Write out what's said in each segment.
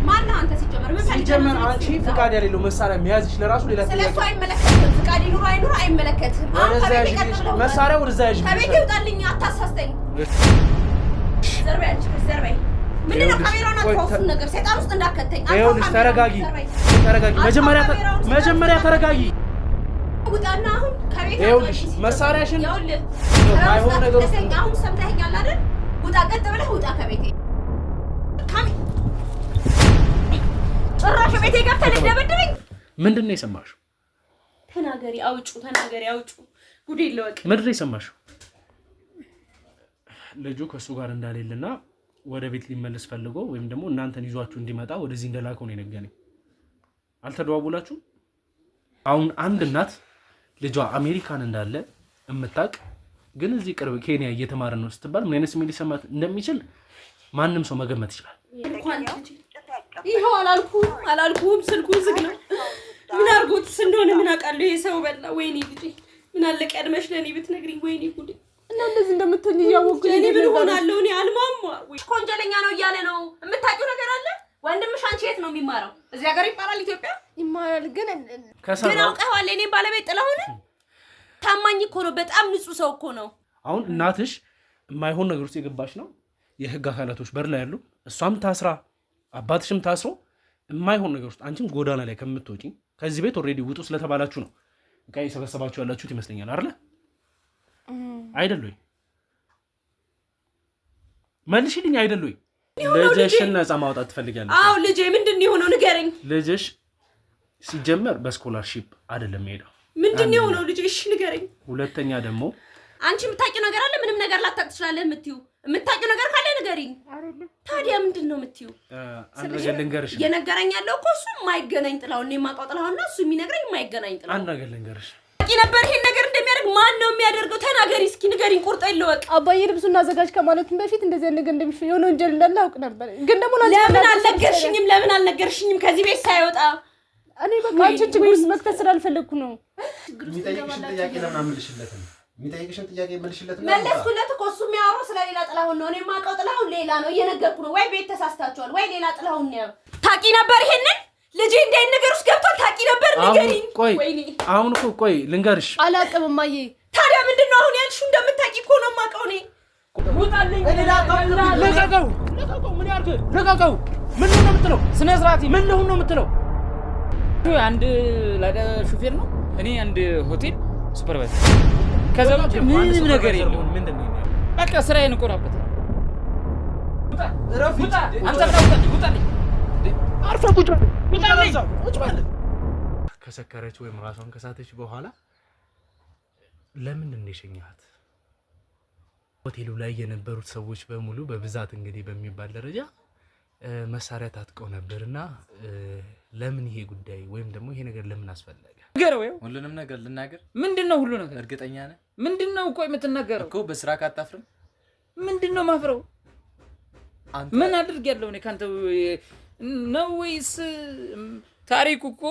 ማን ነው አንተ ሲጀመር ምን ፈልገህ ሲጀመር አንቺ ፍቃድ ያለው መሳሪያ መያዝሽ ለራሱ ሌላ ጥያቄ ስለሱ አይመለከትም ፍቃድ ይኑር አይኑር አይመለከትም መሳሪያ ወደዛ ያዥ ከቤት ይውጣልኝ አታሳስተኝ ዘርበይ ምንድነው ካሜራውን አጥፋው ነገር ሰይጣን ውስጥ እንዳከተኝ ይኸውልሽ ተረጋጊ መጀመሪያ ተረጋጊ ውጣና አሁን ከቤት ይኸውልሽ መሳሪያሽን አይሆን ነገር አሁን ሰምተኸኛል አይደል ውጣ ቀጥ ብለህ ውጣ ከቤቴ ጭራሽ ቤቴ ገብተህ ልደበድበኝ ምንድነው የሰማሽው ተናገሪ አውጩ ጉድ ይለወቅ ምንድነው የሰማሽው ልጁ ከሱ ጋር እንዳለልና ወደ ቤት ሊመለስ ፈልጎ ወይም ደግሞ እናንተን ይዟችሁ እንዲመጣ ወደዚህ እንደላከው ነው የነገረኝ አልተደዋውላችሁ አሁን አንድ እናት ልጇ አሜሪካን እንዳለ እምታቅ ግን እዚህ ቅርብ ኬንያ እየተማረ ነው ስትባል ምን አይነት ስሜት ሊሰማት እንደሚችል ማንንም ሰው መገመት ይችላል ይሄው አላልኩም ስልኩ ዝግ ነው ምን አርጎትስ እንደሆነ ምን አውቃለሁ ይሄ ሰው በላ ወይኔ ጉዴ ምን አለ ቀድመሽ ለኔ ብትነግሪኝ ወይኔ ጉዴ እና እንደዚህ እንደምትሆኝ ያወቁ እኔ ምን ሆናለሁ እኔ አልማማ ወንጀለኛ ነው እያለ ነው የምታውቂው ነገር አለ ወንድምሽ አንቺ የት ነው የሚማረው እዚህ ሀገር ይማራል ኢትዮጵያ ይማራል ግን አውቀዋል እኔ ባለቤት ጥላሁን ታማኝ እኮ ነው በጣም ንጹህ ሰው እኮ ነው አሁን እናትሽ የማይሆን ነገር ውስጥ የገባሽ ነው የህግ አካላቶች በር ላይ ያሉ እሷም ታስራ አባትሽም ታስሮ የማይሆን ነገር ውስጥ አንቺም ጎዳና ላይ ከምትወጪ ከዚህ ቤት ኦሬዲ ውጡ ስለተባላችሁ ነው እንካይ ሰበሰባችሁ ያላችሁት ይመስለኛል አይደል መልሽልኝ አይደል ልጅሽን ነፃ ማውጣት ትፈልጊያለሽ አዎ ልጄ ምንድነው የሆነው ንገረኝ ልጅሽ ሲጀመር በስኮላርሺፕ አይደለም ሄደው ምንድነው የሆነው ልጄ እሺ ንገረኝ ሁለተኛ ደግሞ አንቺ የምታውቂው ነገር አለ ምንም ነገር ላታውቅ ትችላለህ የምታውቂው ነገር ካለ ንገሪኝ ታዲያ ምንድነው የምትይው አንድ ነገር ልንገርሽ የነገረኝ ያለው እኮ እሱ የማይገናኝ ጥላውን ነው የማውቀው ጥላውና እሱ የሚነግረኝ የማይገናኝ ጥላው አንድ ነገር ልንገርሽ ነበር ይሄን ነገር እንደሚያደርግ ማን ነው የሚያደርገው ተናገሪ እስኪ ንገሪኝ ቁርጥ ይለወቅ አባዬ ልብሱን አዘጋጅ ከማለቱም በፊት እንደዚህ ነገር እንደሚፈ የሆነ ወንጀል እንዳለ አውቅ ነበር ግን ደግሞ ለምን አልነገርሽኝም ከዚህ ቤት ሳይወጣ እኔ በቃ አንቺ ችግር ውስጥ መክተት ስላልፈለኩ ነው የሚጠይቅሽን ጥያቄ ለምን አምልሽለት ነው የሚጠይቅሽን ጥያቄ መልሽለት ነው መለስኩለት እኮ እሱ የሚያወራው ስለሌላ ጥላሁን ነው እኔ የማውቀው ጥላሁን ሌላ ነው እየነገርኩ ነው ወይ ቤት ተሳስታችኋል ወይ ሌላ ጥላሁን ነው ታቂ ነበር ይሄንን ልጅ እንዴት ነገር ውስጥ ገብቶ ታቂ ነበር ንገሪኝ ወይኔ አሁን እኮ ቆይ ልንገርሽ አላቀም ማዬ ታዲያ ምንድነው አሁን ያልሽው እንደምታቂ እኮ ነው የማውቀው እኔ ውጣልኝ ለቀቀው ምን ያርግ ለቀቀው ምን ነው የምትለው ስነ ስርዓት ምን ነው የምትለው አንድ ላዳ ሹፌር ነው እኔ አንድ ሆቴል ሱፐርቫይዘር ከዛው ምንም ነገር የለም ምንድነው በቃ ስራዬን ቆራበተ ረፍት አንተ ውጣልኝ አርፈ ቁጭ በል ከሰከረች ወይም ራሷን ከሳተች በኋላ ለምን እንደሸኛት ሆቴሉ ላይ የነበሩት ሰዎች በሙሉ በብዛት እንግዲህ በሚባል ደረጃ መሳሪያ ታጥቀው ነበርና ለምን ይሄ ጉዳይ ወይም ደግሞ ይሄ ነገር ለምን አስፈለገ ንገረው ሁሉንም ነገር ልናገር ምንድነው ሁሉ ነገር እርግጠኛ ነህ ምንድነው ቆይ የምትናገረው እኮ በስራ ካጣፍርም ምንድነው ማፍረው ምን አድርግ ያለው ነው ካንተ ነው ወይስ ታሪኩ እኮ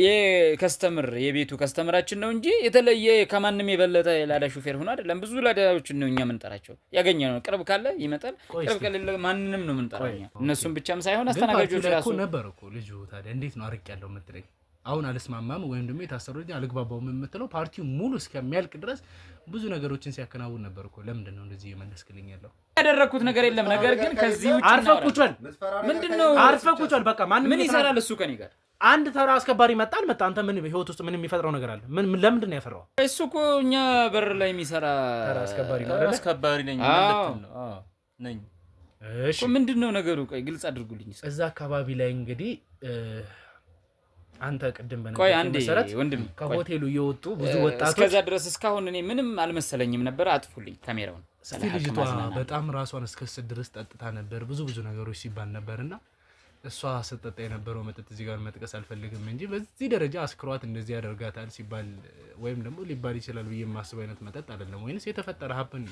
የከስተመር የቤቱ ከስተመራችን ነው እንጂ የተለየ ከማንንም የበለጠ ላዳ ሹፌር ሆኖ አይደለም ብዙ ላዳዎች ነው እኛ ምንጠራቸው ያገኘነው ቅርብ ካለ ይመጣል ቅርብ ከሌለ ማንንም ነው ምንጠራው እነሱም ብቻም ሳይሆን አስተናጋጆች ራሱ ነበር እኮ ልጅ ታዲያ እንዴት ነው አርቅ ያለው የምትለኝ አሁን አልስማማም ወይም ደግሞ የታሰሩኝ አልግባባው የምትለው ፓርቲው ሙሉ እስከሚያልቅ ድረስ ብዙ ነገሮችን ሲያከናውን ነበር እኮ ለምንድን ነው እንደዚህ የመለስክልኝ ያለው ያደረኩት ነገር የለም ነገር ግን ከዚህ ውጪ አርፈ ቁጭ በል ምንድነው አርፈ ቁጭ በል በቃ ምን ይሰራል እሱ ከኔ ጋር አንድ ተራ አስከባሪ መጣል መጣ አንተ ምን በህይወት ውስጥ ምን የሚፈጥረው ነገር አለ ምን ለምንድን ነው ያፈራው እሱ እኮ እኛ በር ላይ የሚሰራ ተራ አስከባሪ ነው አይደል አስከባሪ ነኝ ማለት ነው ነኝ እሺ ምንድነው ነገሩ ቆይ ግልጽ አድርጉልኝ እዛ አካባቢ ላይ እንግዲህ አንተ ቀደም በነገር መሰረት ወንድም ከሆቴሉ እየወጡ ብዙ ወጣቶች እስከዛ ድረስ እስካሁን እኔ ምንም አልመሰለኝም ነበር አጥፉልኝ ካሜራውን ልጅቷ በጣም ራሷን እስከስት ድረስ ጠጥታ ነበር ብዙ ነገሮች ሲባል ነበርና እሷ ስትጠጣ የነበረው መጠጥ እዚህ ጋር መጥቀስ አልፈልግም እንጂ በዚህ ደረጃ አስክሯት እንደዚህ ያደርጋታል ሲባል ወይም ደግሞ ሊባል ይችላል ብዬ የማስበው አይነት መጠጥ አይደለም ወይንስ የተፈጠረ ሀፕን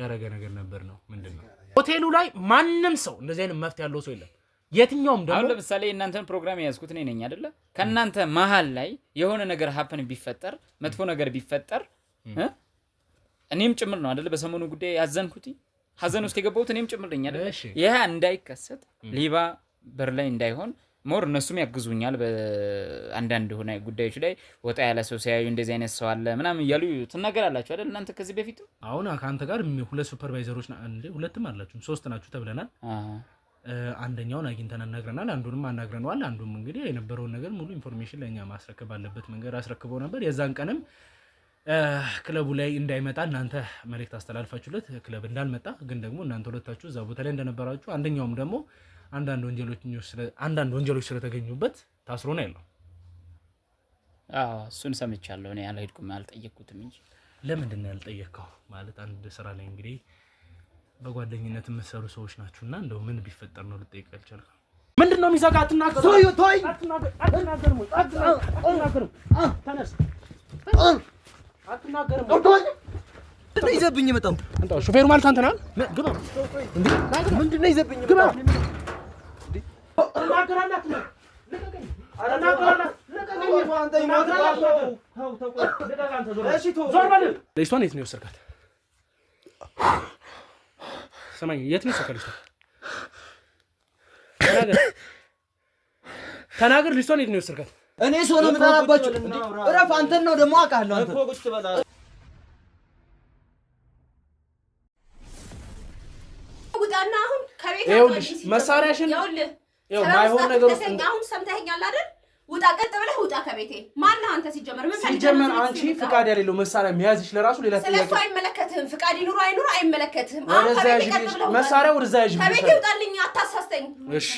ያረጋ ነገር ነበር ነው ምንድነው ሆቴሉ ላይ ማንንም ሰው እንደዚህ አይነት መፍት ያለው ሰው የለም የትኛውም ደግሞ አሁን ለምሳሌ እናንተን ፕሮግራም ያዝኩት ነኝ አይደለ ከናንተ መሃል ላይ የሆነ ነገር ሀፕን ቢፈጠር መጥፎ ነገር ቢፈጠር እኔም ጭምር ነው አይደለ በሰሞኑ ጉዳይ ያዘንኩት ሀዘን ውስጥ የገባሁት እኔም ጭምር ነኝ አይደለ ይሄ እንዳይከሰት ሊባ በር ላይ እንዳይሆን ሞር እነሱም ያግዙኛል በአንዳንድ ሆነ ጉዳዮች ላይ ወጣ ያለ ሰው ሲያዩ እንደዚህ አይነት ሰው አለ ምናምን እያሉ ትናገራላችሁ አይደል እናንተ ከዚህ በፊት አሁን ካንተ ጋር ሁለት ሱፐርቫይዘሮች እንዴ ሁለትም አላችሁ 3 ናችሁ ተብለናል አንደኛውን አግኝተን አናግረናል አንዱንም አናግረናል አንዱም እንግዲህ የነበረውን ነገር ሙሉ ኢንፎርሜሽን ለኛ ማስረከብ አለበት መንገር አስረክበው ነበር የዛን ቀንም ክለቡ ላይ እንዳይመጣ እናንተ መልእክት አስተላልፋችሁለት ክለብ እንዳልመጣ ግን ደግሞ እናንተ ሁለታችሁ እዛ ቦታ ላይ እንደነበራችሁ አንደኛውም ደግሞ አንዳንድ ወንጀሎች ስለተገኙበት ታስሮ ነው ያለው እሱን ሰምቻለሁ እኔ አልሄድኩም አልጠየቅኩትም እንጂ ለምንድን ነው ያልጠየቅከው ማለት አንድ ስራ ላይ እንግዲህ በጓደኝነት የምትሰሩ ሰዎች ናችሁና እንደው ምን ቢፈጠር ነው ልጠይቅ ያልቻልከው ምንድነው የሚዘጋ አትናገር አትናገር ተነስ አትናገርም ምንድነው ይዘብኝ መጣው አንተ ሹፌሩ ማለት አንተ ነህ ግባ እንዴ ምንድነው ይዘብኝ ግባ ተናገራላት ለቀቀኝ አናገራላት ለቀቀኝ አንተ ይማትራላት ተው ለቀቀኝ አንተ ዞር በል ለይሷን የት ነው የወሰድካት ሰማኝ የት ነው የወሰድካት ተናገር ልጅቷን የት ነው የወሰድካት እኔ ሰው ነው የምጠራባችሁ እረፍ አንተን ነው ደግሞ አውቃለሁ አንተ እኮ ቁጭ በላ ውጣና አሁን ከቤት ይኸውልሽ መሳሪያሽን ይኸው ማይሆን ነገር አሁን ሰምተኸኛል አይደል ውጣ ቀጥ ብለህ ውጣ ከቤቴ ማን አንተ ሲጀመር ምን ፈልገህ ሲጀመር አንቺ ፍቃድ ያለው መሳሪያ መያዝሽ ለራሱ ሌላ ጥያቄ ስለሱ አይመለከትህም ፍቃድ ይኑር አይኑር አይመለከትህም ወደዛ ያዥ መሳሪያው ወደዛ ያዥ ከቤቴ ውጣልኝ አታሳስተኝ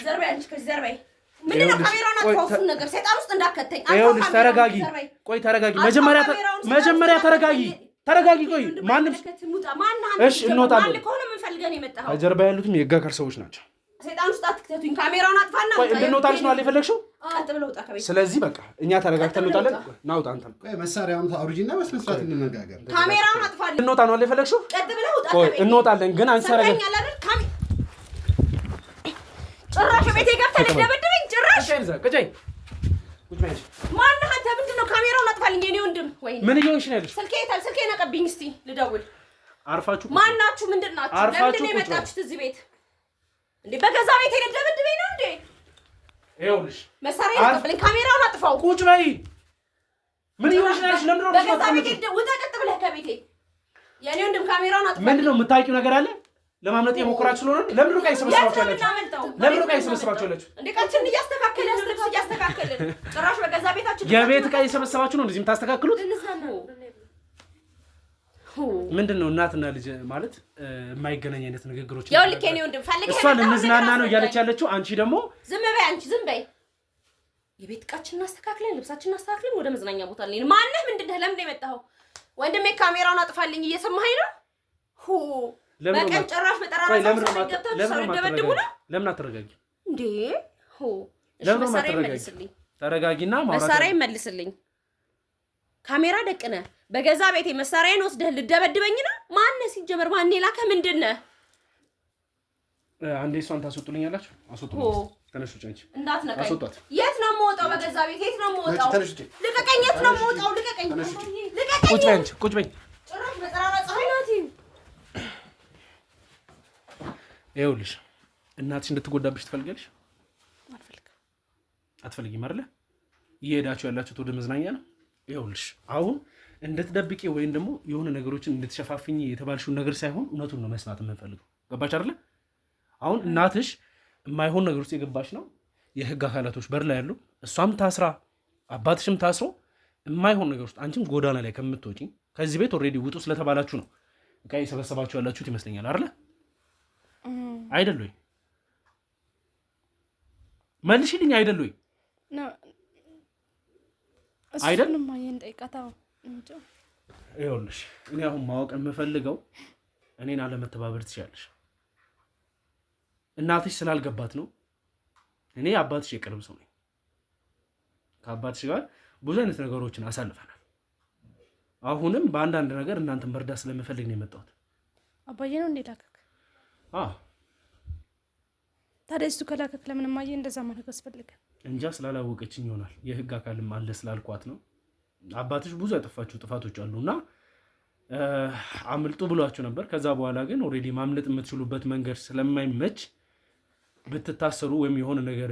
ዘርበይ አንቺ ከዘርበይ ምንድነው ካሜራውን አጥፋው ነገር ሰይጣን ውስጥ እንዳከተኝ ይኸውልሽ ተረጋጊ ቆይ ተረጋጊ መጀመሪያ ተረጋጊ ቆይ ማንም እሺ እንወጣለን ማን ከሆነ ምን ፈልገህ ነው የመጣኸው ከጀርባ ያሉትም የጋካር ሰዎች ናቸው ሰይጣን ውስጥ አትክተቱኝ ካሜራውን አጥፋና ቆይ እንድንወጣልሽ ነው የፈለግሽው ቀጥ ብለህ ውጣ ከቤት ስለዚህ በቃ እኛ ተረጋግተን እንወጣለን ናውጣ አንተም ቆይ መሳሪያውን አውርጂና በስነስርዓት እንነጋገር ካሜራውን አጥፋልኝ እንወጣ ነው የፈለግሽው ቀጥ ብለህ ውጣ ቆይ እንወጣለን ግን አንሰረገ ጭራሽ ቤቴ ገብተህ ልትደበድበኝ ጭራሽ ቀጨኝ ቁጭ በይ ማን አንተ ምንድነው ካሜራውን አጥፋልኝ የኔ ወንድም ወይ ምን እየሆንሽ ነው ያለሽ ስልኬ ነቀብኝ እስቲ ልደውል አርፋችሁ ማን ናችሁ ምንድናችሁ ለምንድን ነው የመጣችሁት እዚህ ቤት እንዴ በገዛ ቤቴ ልትደበድበኝ ነው እንዴ ይኸውልሽ መሳሪያ አጥፋልኝ ካሜራውን አጥፋው ቁጭ በይ ምን እየሆንሽ ነው ያለሽ ለምን ነው በገዛ ቤቴ ውጣ ቀጥ ብለህ ከቤቴ የኔ ወንድም ካሜራውን አጥፋልኝ ምንድነው የምታውቂው ነገር አለ ለማምለጥ የሞከራችሁ ስለሆነ ለምን ነው ቃይ ሰበሰባችሁ እንዴ ቀንችን እያስተካከልን ጭራሽ በገዛ ቤታችን የቤት ቃይ ሰበሰባችሁ ነው እንደዚህ የምታስተካክሉት ምንድነው እናትና ልጅ ማለት የማይገናኝ አይነት ንግግሮች ያው ልክ የኔ ወንድም ፈልገህ እሷ ለምዝናና ነው እያለች ያለችው አንቺ ደግሞ ዝም በይ አንቺ ዝም በይ የቤት ቃችንን አስተካክለን ልብሳችንን አስተካክለን ወደ መዝናኛ ቦታ ላይ ማነህ ምንድነህ ለምን ነው የመጣኸው ወንድሜ ካሜራውን አጥፋልኝ እየሰማኸኝ ነው በቀን ጭራሽ በጠራራ ለምን አትረጋጊ እንዴ ለምን አትረጋጊ ተረጋጊና መሳሪያ ይመልስልኝ ካሜራ ደቅነ በገዛ ቤቴ መሳሪያን ወስደህ ልደበድበኝ ነው ማን ሲጀመር ማን ላከ ምንድነው አንዴ እሷን ታስወጡልኛላችሁ አስወጡልኝ ተነሱ ጫንቺ እንዳትነካኝ የት ነው የምወጣው በገዛ ቤቴ የት ነው የምወጣው ልቀቀኝ የት ነው የምወጣው ልቀቀኝ ቁጭ በይ ጭራሽ በጠራራ ፀሐይ ናት ይኸውልሽ እናትሽ እንድትጎዳብሽ ትፈልጊያለሽ አትፈልጊም አይደለ እየሄዳችሁ ያላችሁት ወደ መዝናኛ ነው ይኸውልሽ አሁን እንድትደብቂ ወይም ደግሞ የሆነ ነገሮችን እንድትሸፋፍኝ የተባልሽውን ነገር ሳይሆን እውነቱን ነው መስማት የምንፈልገው ገባሽ አይደለ አሁን እናትሽ የማይሆን ነገር ውስጥ የገባሽ ነው የህግ አካላቶች በር ላይ ያሉ እሷም ታስራ አባትሽም ታስሮ የማይሆን ነገር ውስጥ አንቺም ጎዳና ላይ ከምትወጪ ከዚህ ቤት ኦልሬዲ ውጡ ስለተባላችሁ ነው እቃ የሰበሰባችሁ ያላችሁት ይመስለኛል አይደለ አይደል ወይ መልሽልኝ አይደል ወይ አይደለም ማየን ጠይቃታው እንዴ ይኸውልሽ እኔ አሁን ማወቅ የምፈልገው እኔን አለመተባበር ትችያለሽ እናትሽ ስላልገባት ነው እኔ አባትሽ የቅርብ ሰው ነኝ ከአባትሽ ጋር ብዙ አይነት ነገሮችን አሳልፈናል አሁንም በአንዳንድ ነገር እናንተን መርዳት ስለምፈልግ ነው የመጣሁት አባዬ ነው እንዴ ላከክ ታዲያ እሱ ከላከክ ለምን ማየ እንደዛ ማድረግ አስፈልገ እንጃ ስላላወቀችኝ ይሆናል የህግ አካልም አለ ስላልኳት ነው አባትሽ ብዙ ያጠፋችሁ ጥፋቶች አሉና አምልጡ ብሏችሁ ነበር ከዛ በኋላ ግን ኦሬዲ ማምለጥ የምትችሉበት መንገድ ስለማይመች ብትታሰሩ ወይም የሆነ ነገር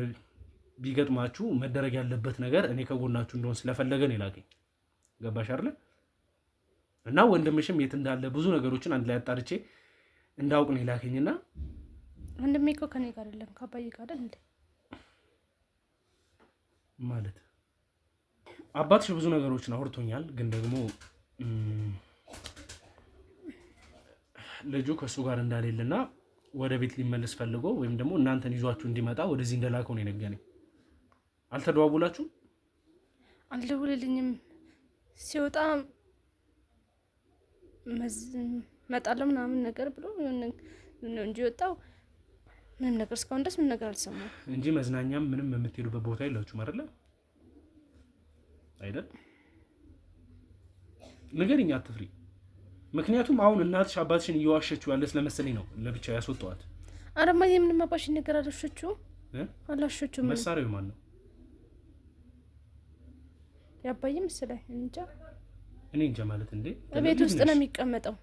ቢገጥማችሁ መደረግ ያለበት ነገር እኔ ከጎናችሁ እንደሆን ስለፈለገ ነው የላከኝ። ገባሽ አይደል? እና ወንድምሽም የት እንዳለ ብዙ ነገሮችን አንድ ላይ አጣርቼ እንዳውቅ ነው የላከኝና ወንድሜ እኮ ከኔ ጋር አይደለም ከአባዬ ጋር አይደል እንዴ? ማለት አባትሽ ብዙ ነገሮችን አውርቶኛል፣ ግን ደግሞ ልጁ ከሱ ጋር እንዳሌለና ወደ ቤት ሊመለስ ፈልጎ ወይም ደግሞ እናንተን ይዟችሁ እንዲመጣ ወደዚህ እንደላከው ነው የነገረኝ። አልተደዋውላችሁ? አልደውልልኝም። ሲወጣ መጣለው ምናምን ነገር ብሎ ነው እንጂ ወጣው ምንም ነገር እስካሁን ድረስ ምንም ነገር አልሰማም እንጂ መዝናኛም ምንም የምትሄዱበት ቦታ የላችሁም አይደል? አይደል? ንገሪኝ፣ አትፍሪ። ምክንያቱም አሁን እናትሽ አባትሽን እየዋሸችው ያለ ስለመሰለኝ ነው ለብቻ ያስወጣዋት። አረማ የምንም አባሽ ነገር አላሸችው አላሸችው። መሳሪያው ማን ነው? ያባዬ መሰለኝ እንጃ። እኔ እንጃ ማለት እንዴ ቤት ውስጥ ነው የሚቀመጠው።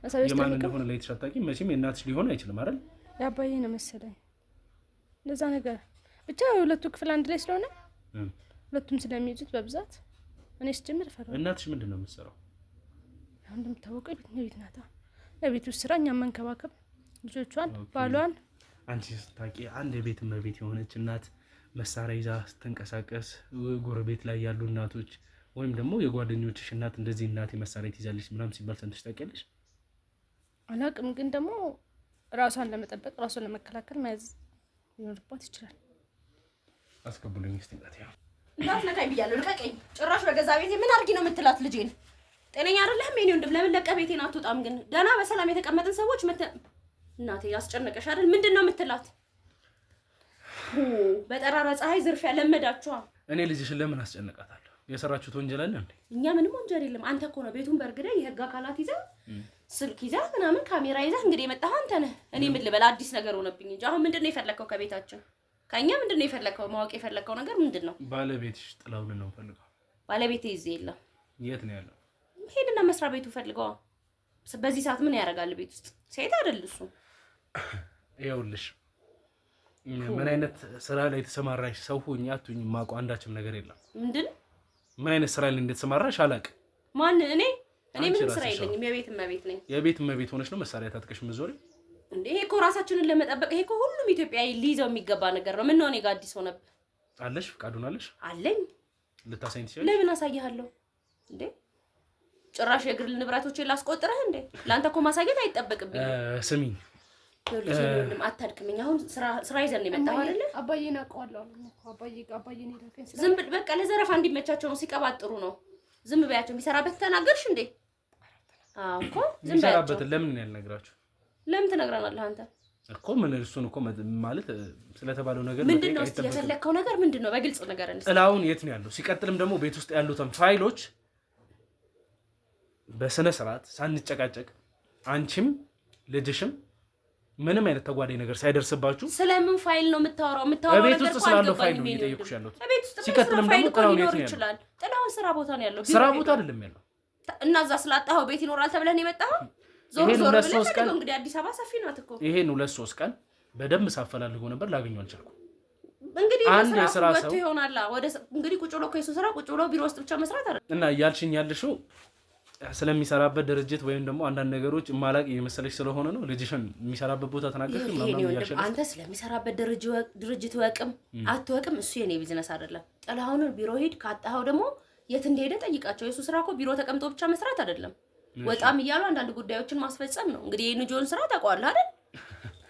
አሳብ ውስጥ የማን እንደሆነ ላይ ተሻታቂ መቼም የእናትሽ ሊሆን አይችልም አይደል? ያባዬ ነው መሰለኝ ለዛ ነገር ብቻ ሁለቱ ክፍል አንድ ላይ ስለሆነ ሁለቱም ስለሚይዙት በብዛት እኔ ስጀምር ፈራው። እናትሽ ምንድነው የምትሰራው? አሁን እንደምታወቀው ቤት ናታ። ለቤት ውስጥ ስራ እኛም መንከባከብ ልጆቿን ባሏን። አንቺ ስታቂ አንድ የቤት እመቤት የሆነች እናት መሳሪያ ይዛ ስትንቀሳቀስ ጎረቤት ላይ ያሉ እናቶች ወይም ደግሞ የጓደኞችሽ እናት እንደዚህ እናቴ መሳሪያ ትይዛለች ምናምን ሲባል ሰምተሽ ታውቂያለሽ? አላውቅም፣ ግን ደግሞ ራሷን ለመጠበቅ ራሷን ለመከላከል መያዝ ሊኖርባት ይችላል። አስቀብሉኝ እስቲ እናቴ። እንዳትነካኝ ብያለሁ፣ ልቀቀኝ። ጭራሽ በገዛ ቤቴ ምን አድርጊ ነው የምትላት ልጄን? ጤነኛ አይደለህም የኔ ወንድም። ለምን ለቀ ቤቴን አትወጣም? ግን ደህና በሰላም የተቀመጥን ሰዎች እናቴ ያስጨነቀሽ አይደል? ምንድን ነው የምትላት? በጠራራ ፀሐይ ዝርፊያ ለመዳችኋ። እኔ ልጅሽን ለምን አስጨነቃታለሁ? የሰራችሁት ወንጀል አለ እንዴ? እኛ ምንም ወንጀል የለም። አንተ እኮ ነው ቤቱን በርግደህ የህግ አካላት ይዘህ ስልክ ይዘህ ምናምን ካሜራ ይዘህ እንግዲህ የመጣህ አንተ ነህ። እኔ ምን ልበል? አዲስ ነገር ሆነብኝ እንጂ አሁን ምንድን ነው የፈለከው ከቤታችን? ከኛ ምንድን ነው የፈለከው? ማወቅ የፈለከው ነገር ምንድን ነው? ባለቤትሽ ጥላውን ነው ፈልገው። ባለቤቴ እዚህ የለም። የት ነው ያለው? ሄድና መስሪያ ቤቱ ፈልገዋ። በዚህ ሰዓት ምን ያደርጋል ቤት ውስጥ? ሴት አይደል እሱ? ይኸውልሽ ምን አይነት ስራ ላይ ተሰማራሽ ሰው ሁኚ አትሁኚ የማውቀው አንዳችም ነገር የለም። ምንድን ምን አይነት ስራ ላይ እንደተሰማራሽ አላውቅም። ማን? እኔ ምንም ስራ የለኝም። የቤት እመቤት ነኝ። የቤት እመቤት ሆነሽ ነው መሳሪያ ታጥቀሽ የምትዞሪ? እንዴ ይሄ እኮ ራሳችንን ለመጠበቅ ይሄ እኮ ሁሉም ኢትዮጵያዊ ሊይዘው የሚገባ ነገር ነው። ምን ነው እኔ ጋር አዲስ ሆነብህ? አለሽ? ፍቃዱን አለሽ? አለኝ። ልታሳይኝ ትችላለሽ? ለምን አሳይሃለሁ እንዴ? ጭራሽ የግል ንብረቶችን ላስቆጥረህ እንዴ? ለአንተ እኮ ማሳየት አይጠበቅብኝም። ስሚኝ ወንድም አታድክመኝ። አሁን ስራ ይዘን የመጣው አይደለ? አባዬን አውቀዋለሁ እኮ አባዬን ሄደከኝ። ዝም ብል በቃ ለዘረፋ እንዲመቻቸው ነው፣ ሲቀባጥሩ ነው። ዝም በያቸው። የሚሰራበት ተናገርሽ እንዴ? አዎ እኮ ዝም በያቸው። የሚሰራበትን ለምን ያልነግራችሁ? ለምን ትነግረናለህ አንተ እኮ? ምን እሱን እኮ ማለት ስለተባለው ነገር ምንድነው? እስቲ የፈለከው ነገር ምንድነው? በግልጽ ነገር እንዴ። ጥላውን የት ነው ያለው? ሲቀጥልም ደግሞ ቤት ውስጥ ያሉትን ፋይሎች በስነ ስርዓት ሳንጨቃጨቅ አንቺም ልጅሽም ምንም አይነት ተጓዳኝ ነገር ሳይደርስባችሁ ስለምን ፋይል ነው የምታወራው? የምታወራው ቤት ውስጥ ስላለው ፋይል ነው እየጠየኩሽ ያለሁት። ሲቀጥልም ደግሞ ጥላውን የት ነው ያለው? ጥላውን ስራ ቦታ ነው ያለው። ስራ ቦታ አይደለም ያለው። እና እዛ ስላጣኸው ቤት ይኖራል ተብለን የመጣኸው? ዞር ዞር ብለህ እንግዲህ አዲስ አበባ ሰፊ ናት እኮ። ይሄን 2-3 ቀን በደንብ ሳፈላልገው ነበር፣ ላገኘው አልቻልኩም። እንግዲህ አንድ የስራ ሰው ይሆናል። ወደ እንግዲህ ቁጭ ብሎ ከሱ ስራ ቁጭ ብሎ ቢሮ ውስጥ ብቻ መስራት አይደል? እና እያልሽኝ ያልሽው ስለሚሰራበት ድርጅት ወይም ደግሞ አንዳንድ ነገሮች ማላቅ የመሰለሽ ስለሆነ ነው። ልጅሽን የሚሰራበት ቦታ ተናገርሽ ምናምን እያልሽ አንተ ስለሚሰራበት ድርጅት ወቅም አትወቅም እሱ የኔ ቢዝነስ አይደለም። ጥላሁን ቢሮ ሄድ፣ ካጣኸው ደግሞ የት እንደሄደ ጠይቃቸው። የሱ ስራ እኮ ቢሮ ተቀምጦ ብቻ መስራት አይደለም፣ ወጣም እያሉ አንዳንድ ጉዳዮችን ማስፈጸም ነው። እንግዲህ የንጆን ስራ ታውቀዋለህ አይደል?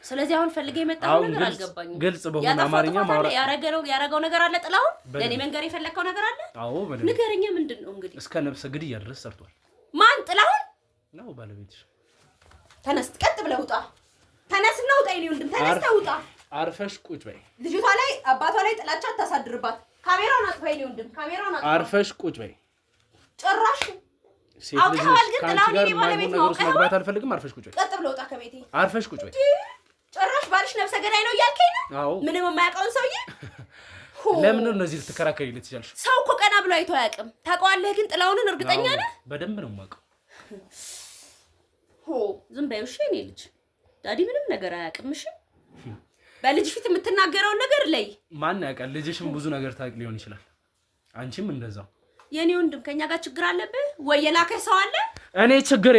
ስለዚህ አሁን ፈልጌ የመጣው ነገር አልገባኝም። ግልጽ በሆነ አማርኛ ማውራት ያረገው ነገር አለ። ጥላሁን ለኔ መንገር የፈለከው ነገር አለ? አዎ በደንብ ንገረኛ። ምንድነው? እንግዲህ እስከ ነፍሰ ግድያ ድረስ ሰርቷል። ማን? ጥላሁን ነው ባለቤትሽ። ተነስ፣ ቀጥ ብለህ ውጣ። ተነስና ውጣ። የኔ ወንድም ተነስ፣ ውጣ። አርፈሽ ቁጭ በይ። ልጅቷ ላይ አባቷ ላይ ጥላቻ አታሳድርባት። ካሜራውን አጥፋ። የኔ ወንድም ካሜራውን አጥፋ። አርፈሽ ቁጭ በይ። ጭራሽ ሴት ልጅ ከአንቺ ጋር የማይሆን ነገር ውስጥ መግባት አልፈልግም። አርፈሽ ቁጭ በይ። ቀጥ ብለህ ውጣ ከቤቴ። አርፈሽ ቁጭ በይ። ጭራሽ ባልሽ ነፍሰ ገዳይ ነው እያልከኝ ነው? አዎ። ምንም የማያውቀውን ሰውዬ ለምን ነው እነዚህ ልትከራከሪለት ትችያለሽ? ሰው እኮ ቀና ብሎ አይቶ አያውቅም። ታውቀዋለህ ግን ጥላሁንን እርግጠኛ ነህ? በደንብ ነው የማውቀው። ዝም በይው እሺ። የእኔ ልጅ ዳዲ ምንም ነገር አያውቅም። እሺ በልጅ ፊት የምትናገረውን ነገር ላይ ማን ያውቃል? ልጅሽም ብዙ ነገር ታውቅ ሊሆን ይችላል። አንቺም እንደዛው። የኔ ወንድም ከኛ ጋር ችግር አለብህ ወይ? የላከ ሰው አለ? እኔ ችግሬ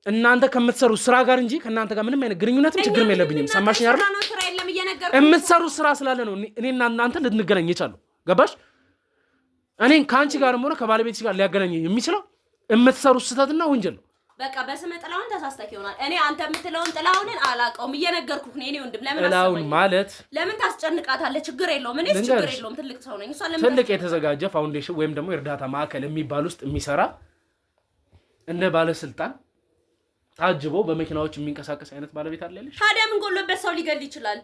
እናንተ ከምትሰሩ ስራ ጋር እንጂ ከእናንተ ጋር ምንም አይነት ግንኙነትም ችግርም የለብኝም። ሰማሽኝ አይደል? ስራ የለም እየነገርኩህ። የምትሰሩ ስራ ስላለ ነው እኔና እናንተ ልንገናኝ የቻለው። ገባሽ? እኔን ከአንቺ ጋርም ሆነ ከባለቤትሽ ጋር ሊያገናኝ የሚችለው የምትሰሩ ስህተትና ወንጀል ነው። በቃ በስመ ጥላሁን ተሳስተክ ይሆናል። እኔ አንተ የምትለውን ጥላሁንን አላውቀውም። እየነገርኩህ ነው የኔ ወንድም። ለምን ጥላሁን ማለት ለምን ታስጨንቃታለህ? ችግር የለውም። እኔ ችግር የለውም። ትልቅ ሰው ነኝ። እሷ ለምን ትልቅ የተዘጋጀ ፋውንዴሽን ወይም ደግሞ የእርዳታ ማዕከል የሚባል ውስጥ የሚሰራ እንደ ባለስልጣን ታጅቦ በመኪናዎች የሚንቀሳቀስ አይነት ባለቤት አለልሽ። ታዲያ ምን ጎሎበት ሰው ሊገል ይችላል?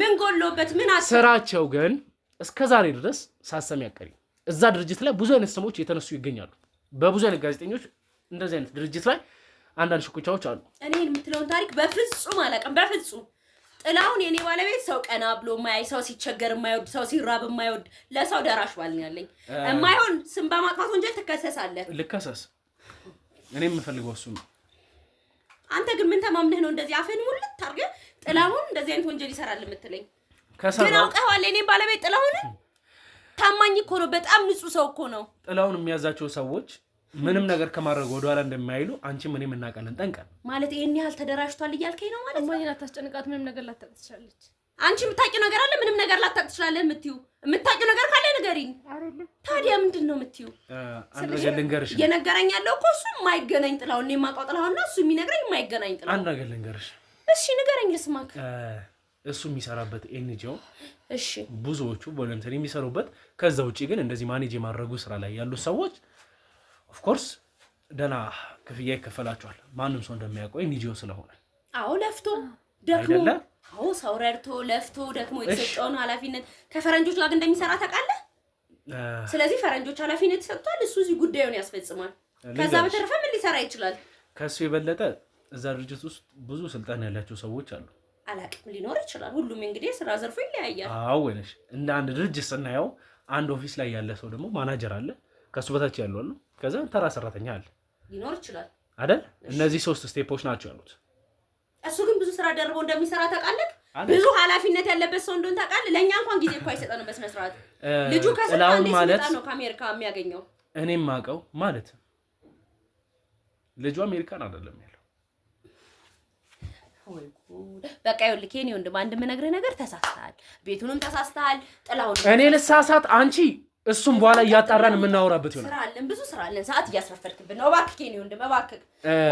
ምን ጎሎበት? ምን አለ? ስራቸው ግን እስከዛሬ ድረስ ሳሰም ያቀሪ እዛ ድርጅት ላይ ብዙ አይነት ስሞች የተነሱ ይገኛሉ። በብዙ አይነት ጋዜጠኞች እንደዚህ አይነት ድርጅት ላይ አንዳንድ ሽኩቻዎች አሉ። እኔ የምትለውን ታሪክ በፍጹም አላውቅም። በፍጹም ጥላሁን የኔ ባለቤት ሰው ቀና ብሎ የማያይ ሰው ሲቸገር የማይወድ ሰው ሲራብ የማይወድ ለሰው ደራሽ ባል ነው ያለኝ። የማይሆን ስም በማጥፋት ወንጀል ትከሰሳለህ። ልከሰስ? እኔ የምፈልገው እሱ ነው። አንተ ግን ምን ተማምነህ ነው እንደዚህ አፈን ሙልት አድርገህ ጥላሁን እንደዚህ አይነት ወንጀል ይሰራል የምትለኝ? ግን አውቀዋል የኔ ባለቤት ጥላሁን ታማኝ እኮ ነው። በጣም ንጹህ ሰው እኮ ነው። ጥላሁን የሚያዛቸው ሰዎች ምንም ነገር ከማድረግ ወደ ኋላ እንደማይሉ አንቺ ምን የምናቀለን ጠንቀን ማለት ይሄን ያህል ተደራጅቷል እያልከኝ ነው ማለት ነው? ማንኛ ታስጨንቃት ምንም ነገር ላታውቅ ትችላለች። አንቺ የምታውቂው ነገር አለ? ምንም ነገር ላታውቅ ትችላለህ የምትይው? የምታውቂው ነገር ካለ ንገሪኝ። አይደለም ታዲያ ምንድን ነው የምትይው? አንድ ነገር ልንገርሽ። እየነገረኝ ያለው እኮ እሱ የማይገናኝ ጥላሁን ነው የማውቀው ጥላሁንና እሱ የሚነግረኝ የማይገናኝ ጥላሁን። አንድ ነገር ልንገርሽ። እሺ ንገረኝ ልስማክ። እሱ የሚሰራበት ኤንጂኦ እሺ ብዙዎቹ ቮለንተሪ የሚሰሩበት ከዛ ውጪ ግን እንደዚህ ማኔጅ የማድረጉ ስራ ላይ ያሉ ሰዎች ኦፍ ኮርስ ደና ክፍያ ይከፈላቸዋል። ማንም ሰው እንደሚያውቀው ኤንጂኦ ስለሆነ አዎ ለፍቶ ደክሞ አዎ ሰው ረድቶ ለፍቶ ደክሞ የተሰጠውን ኃላፊነት ከፈረንጆች ጋር እንደሚሰራ ታውቃለህ። ስለዚህ ፈረንጆች ኃላፊነት ይሰጣሉ፣ እሱ እዚህ ጉዳዩን ያስፈጽማል። ከዛ በተረፈ ምን ሊሰራ ይችላል? ከሱ የበለጠ እዛ ድርጅት ውስጥ ብዙ ስልጣን ያላቸው ሰዎች አሉ። አላቅም ሊኖር ይችላል። ሁሉም እንግዲህ ስራ ዘርፎ ይለያያል። አዎ ወይነሽ እንደ አንድ ድርጅት ስናየው አንድ ኦፊስ ላይ ያለ ሰው ደግሞ ማናጀር አለ፣ ከሱ በታች ያለው አለ፣ ከዛ ተራ ሰራተኛ አለ። ሊኖር ይችላል አይደል? እነዚህ 3 ስቴፖች ናቸው ያሉት። እሱ ግን ብዙ ስራ ደርቦ እንደሚሰራ ታውቃለህ። ብዙ ኃላፊነት ያለበት ሰው እንደሆነ ታውቃለህ። ለኛ እንኳን ጊዜ እኮ አይሰጠንም በስነ ስርዓት። ልጁ ከስልጣን ማለት ነው ከአሜሪካ የሚያገኘው። እኔም ማቀው ማለት ልጁ አሜሪካን አይደለም ያለው። ወይ ጉድ! በቃ ይኸውልህ የኔ ወንድም አንድ የምነግርህ ነገር ተሳስተሃል። ቤቱንም ተሳስተሃል። ጥላሁን እኔ ልሳሳት አንቺ እሱም በኋላ እያጣራን የምናወራበት ይሆናል። ስራ አለን፣ ብዙ ስራ አለን። ሰዓት እያስረፈድክብን ነው። እባክህ የኔ ወንድም እባክህ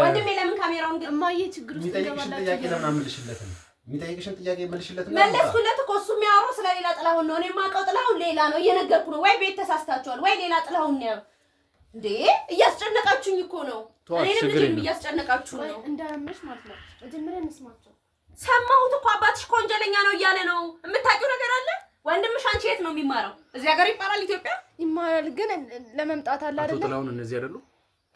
ወንድሜ። ለምን ካሜራውን ግን እማዬ ችግር ውስጥ የሚጠይቅሽን ጥያቄ ለምን አምልሽለትም? የሚጠይቅሽን ጥያቄ መልሽለት ነው። መለስኩለት እኮ እሱ የሚያወራው ስለሌላ ጥላሁን ነው። እኔ የማውቀው ጥላሁን ሌላ ነው። እየነገርኩ ነው። ወይ ቤት ተሳስታችኋል ወይ ሌላ ጥላሁን ነው እንዴ? እያስጨነቃችሁኝ እኮ ነው። እኔንም ልጅም እያስጨነቃችሁ ነው። እንዳያመሽ ማለት ነው። መጀመሪያ እንስማቸው። ሰማሁት እኮ አባትሽ ወንጀለኛ ነው እያለ ነው። የምታውቂው ነገር አለ? ወንድምሽ አንቺ የት ነው የሚማረው? እዚህ ሀገር ይማራል? ኢትዮጵያ ይማራል። ግን ለመምጣት አለ አይደል? አቶ ጥላሁን እነዚህ አይደሉ?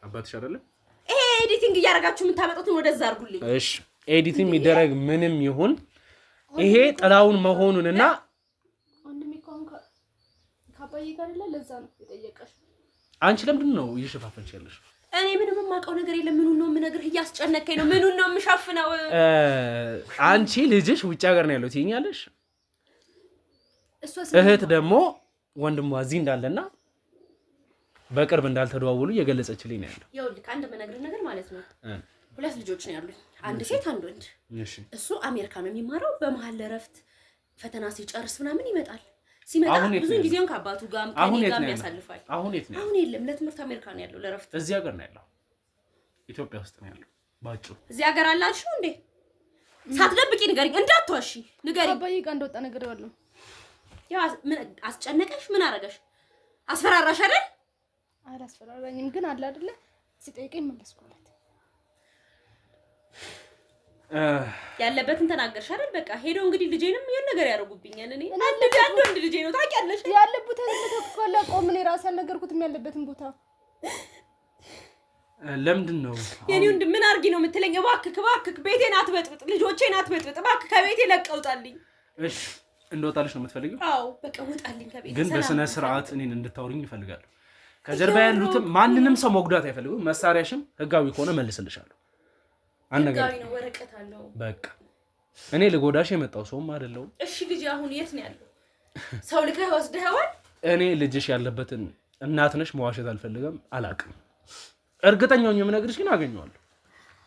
አባትሽ አይደለም? ይሄ ኤዲቲንግ እያደረጋችሁ የምታመጡትን ወደዛ አድርጉልኝ። እሺ ኤዲቲንግ የሚደረግ ምንም ይሁን ይሄ ጥላሁን መሆኑንና ወንድሜ እኮ ከአባዬ ጋር አይደለ? ለዛ ነው የጠየቀሽ። አንቺ ለምንድን ነው እየሸፋፈንሽ ያለሽ? እኔ ምንም የማውቀው ነገር የለም። ምኑን ነው የምነግርህ? እያስጨነቀኝ ነው። ምኑን ነው የምሸፍነው? አንቺ ልጅሽ ውጭ ሀገር ነው ያለው ትይኛለሽ። እህት ደግሞ ወንድሟ እዚህ እንዳለና በቅርብ እንዳልተደዋወሉ እየገለጸችልኝ ነው ያለው። ይኸውልህ አንድ የምነግርህ ነገር ማለት ነው 2 ልጆች ነው ያሉኝ፣ አንድ ሴት አንድ ወንድ። እሱ አሜሪካ ነው የሚማረው። በመሀል ለረፍት ፈተና ሲጨርስ ምናምን ይመጣል። ሲመጣ ብዙ ጊዜውን ከአባቱ ጋር ከኔ ጋር ያሳልፋል። አሁን የት ነው? አሁን የለም፣ ለትምህርት አሜሪካ ነው ያለው ለረፍት። እዚህ ሀገር ነው ያለው? ኢትዮጵያ ውስጥ ነው ያለው ባጭሩ። እዚህ ሀገር አላልሽው እንዴ? ሳትደብቂ ንገሪኝ፣ እንዳትዋሺ ንገሪኝ። አባዬ ጋር እንደወጣ ነገር ያለው ያው ምን አስጨነቀሽ? ምን አረጋሽ? አስፈራራሽ አይደል? አላስፈራራኝም፣ ግን አለ አይደለ ሲጠይቀኝ መለስኩለት። ያለበትን ተናገርሽ አይደል? በቃ ሄዶ እንግዲህ ልጄንም ይሄን ነገር ያደርጉብኛል። እኔ አንድ ወንድ ልጄ ነው ታውቂያለሽ። ያለበትን ተቆላ ቆም ነው ራስ ያልነገርኩትም ያለበትን ቦታ ለምንድን ነው የኔ ወንድ ምን አርጊ ነው የምትለኝ? እባክህ ቤቴን አትበጥብጥ፣ ልጆቼን አትበጥብጥ፣ እባክህ ከቤቴ ለቀውጣልኝ። እሺ እንደወጣልሽ ነው የምትፈልጊው? አዎ በቃ ወጣልኝ ከቤቴ። ግን በስነ ስርዓት እኔን እንድታወሪኝ ይፈልጋለሁ። ከጀርባ ያሉትም ማንንም ሰው መጉዳት አይፈልጉም። መሳሪያሽም ህጋዊ ከሆነ መልስልሻለሁ። ህጋዊ ነው፣ ወረቀት አለው። በቃ እኔ ልጎዳሽ የመጣው ሰውም አይደለሁም። እሺ ልጅ አሁን የት ነው ያለው? ሰው ልከህ ወስደኸዋል? እኔ ልጅሽ ያለበትን እናት ነሽ፣ መዋሸት አልፈልግም። አላቅም እርግጠኛው ነኝ የምነግርሽ ግን አገኘዋለሁ።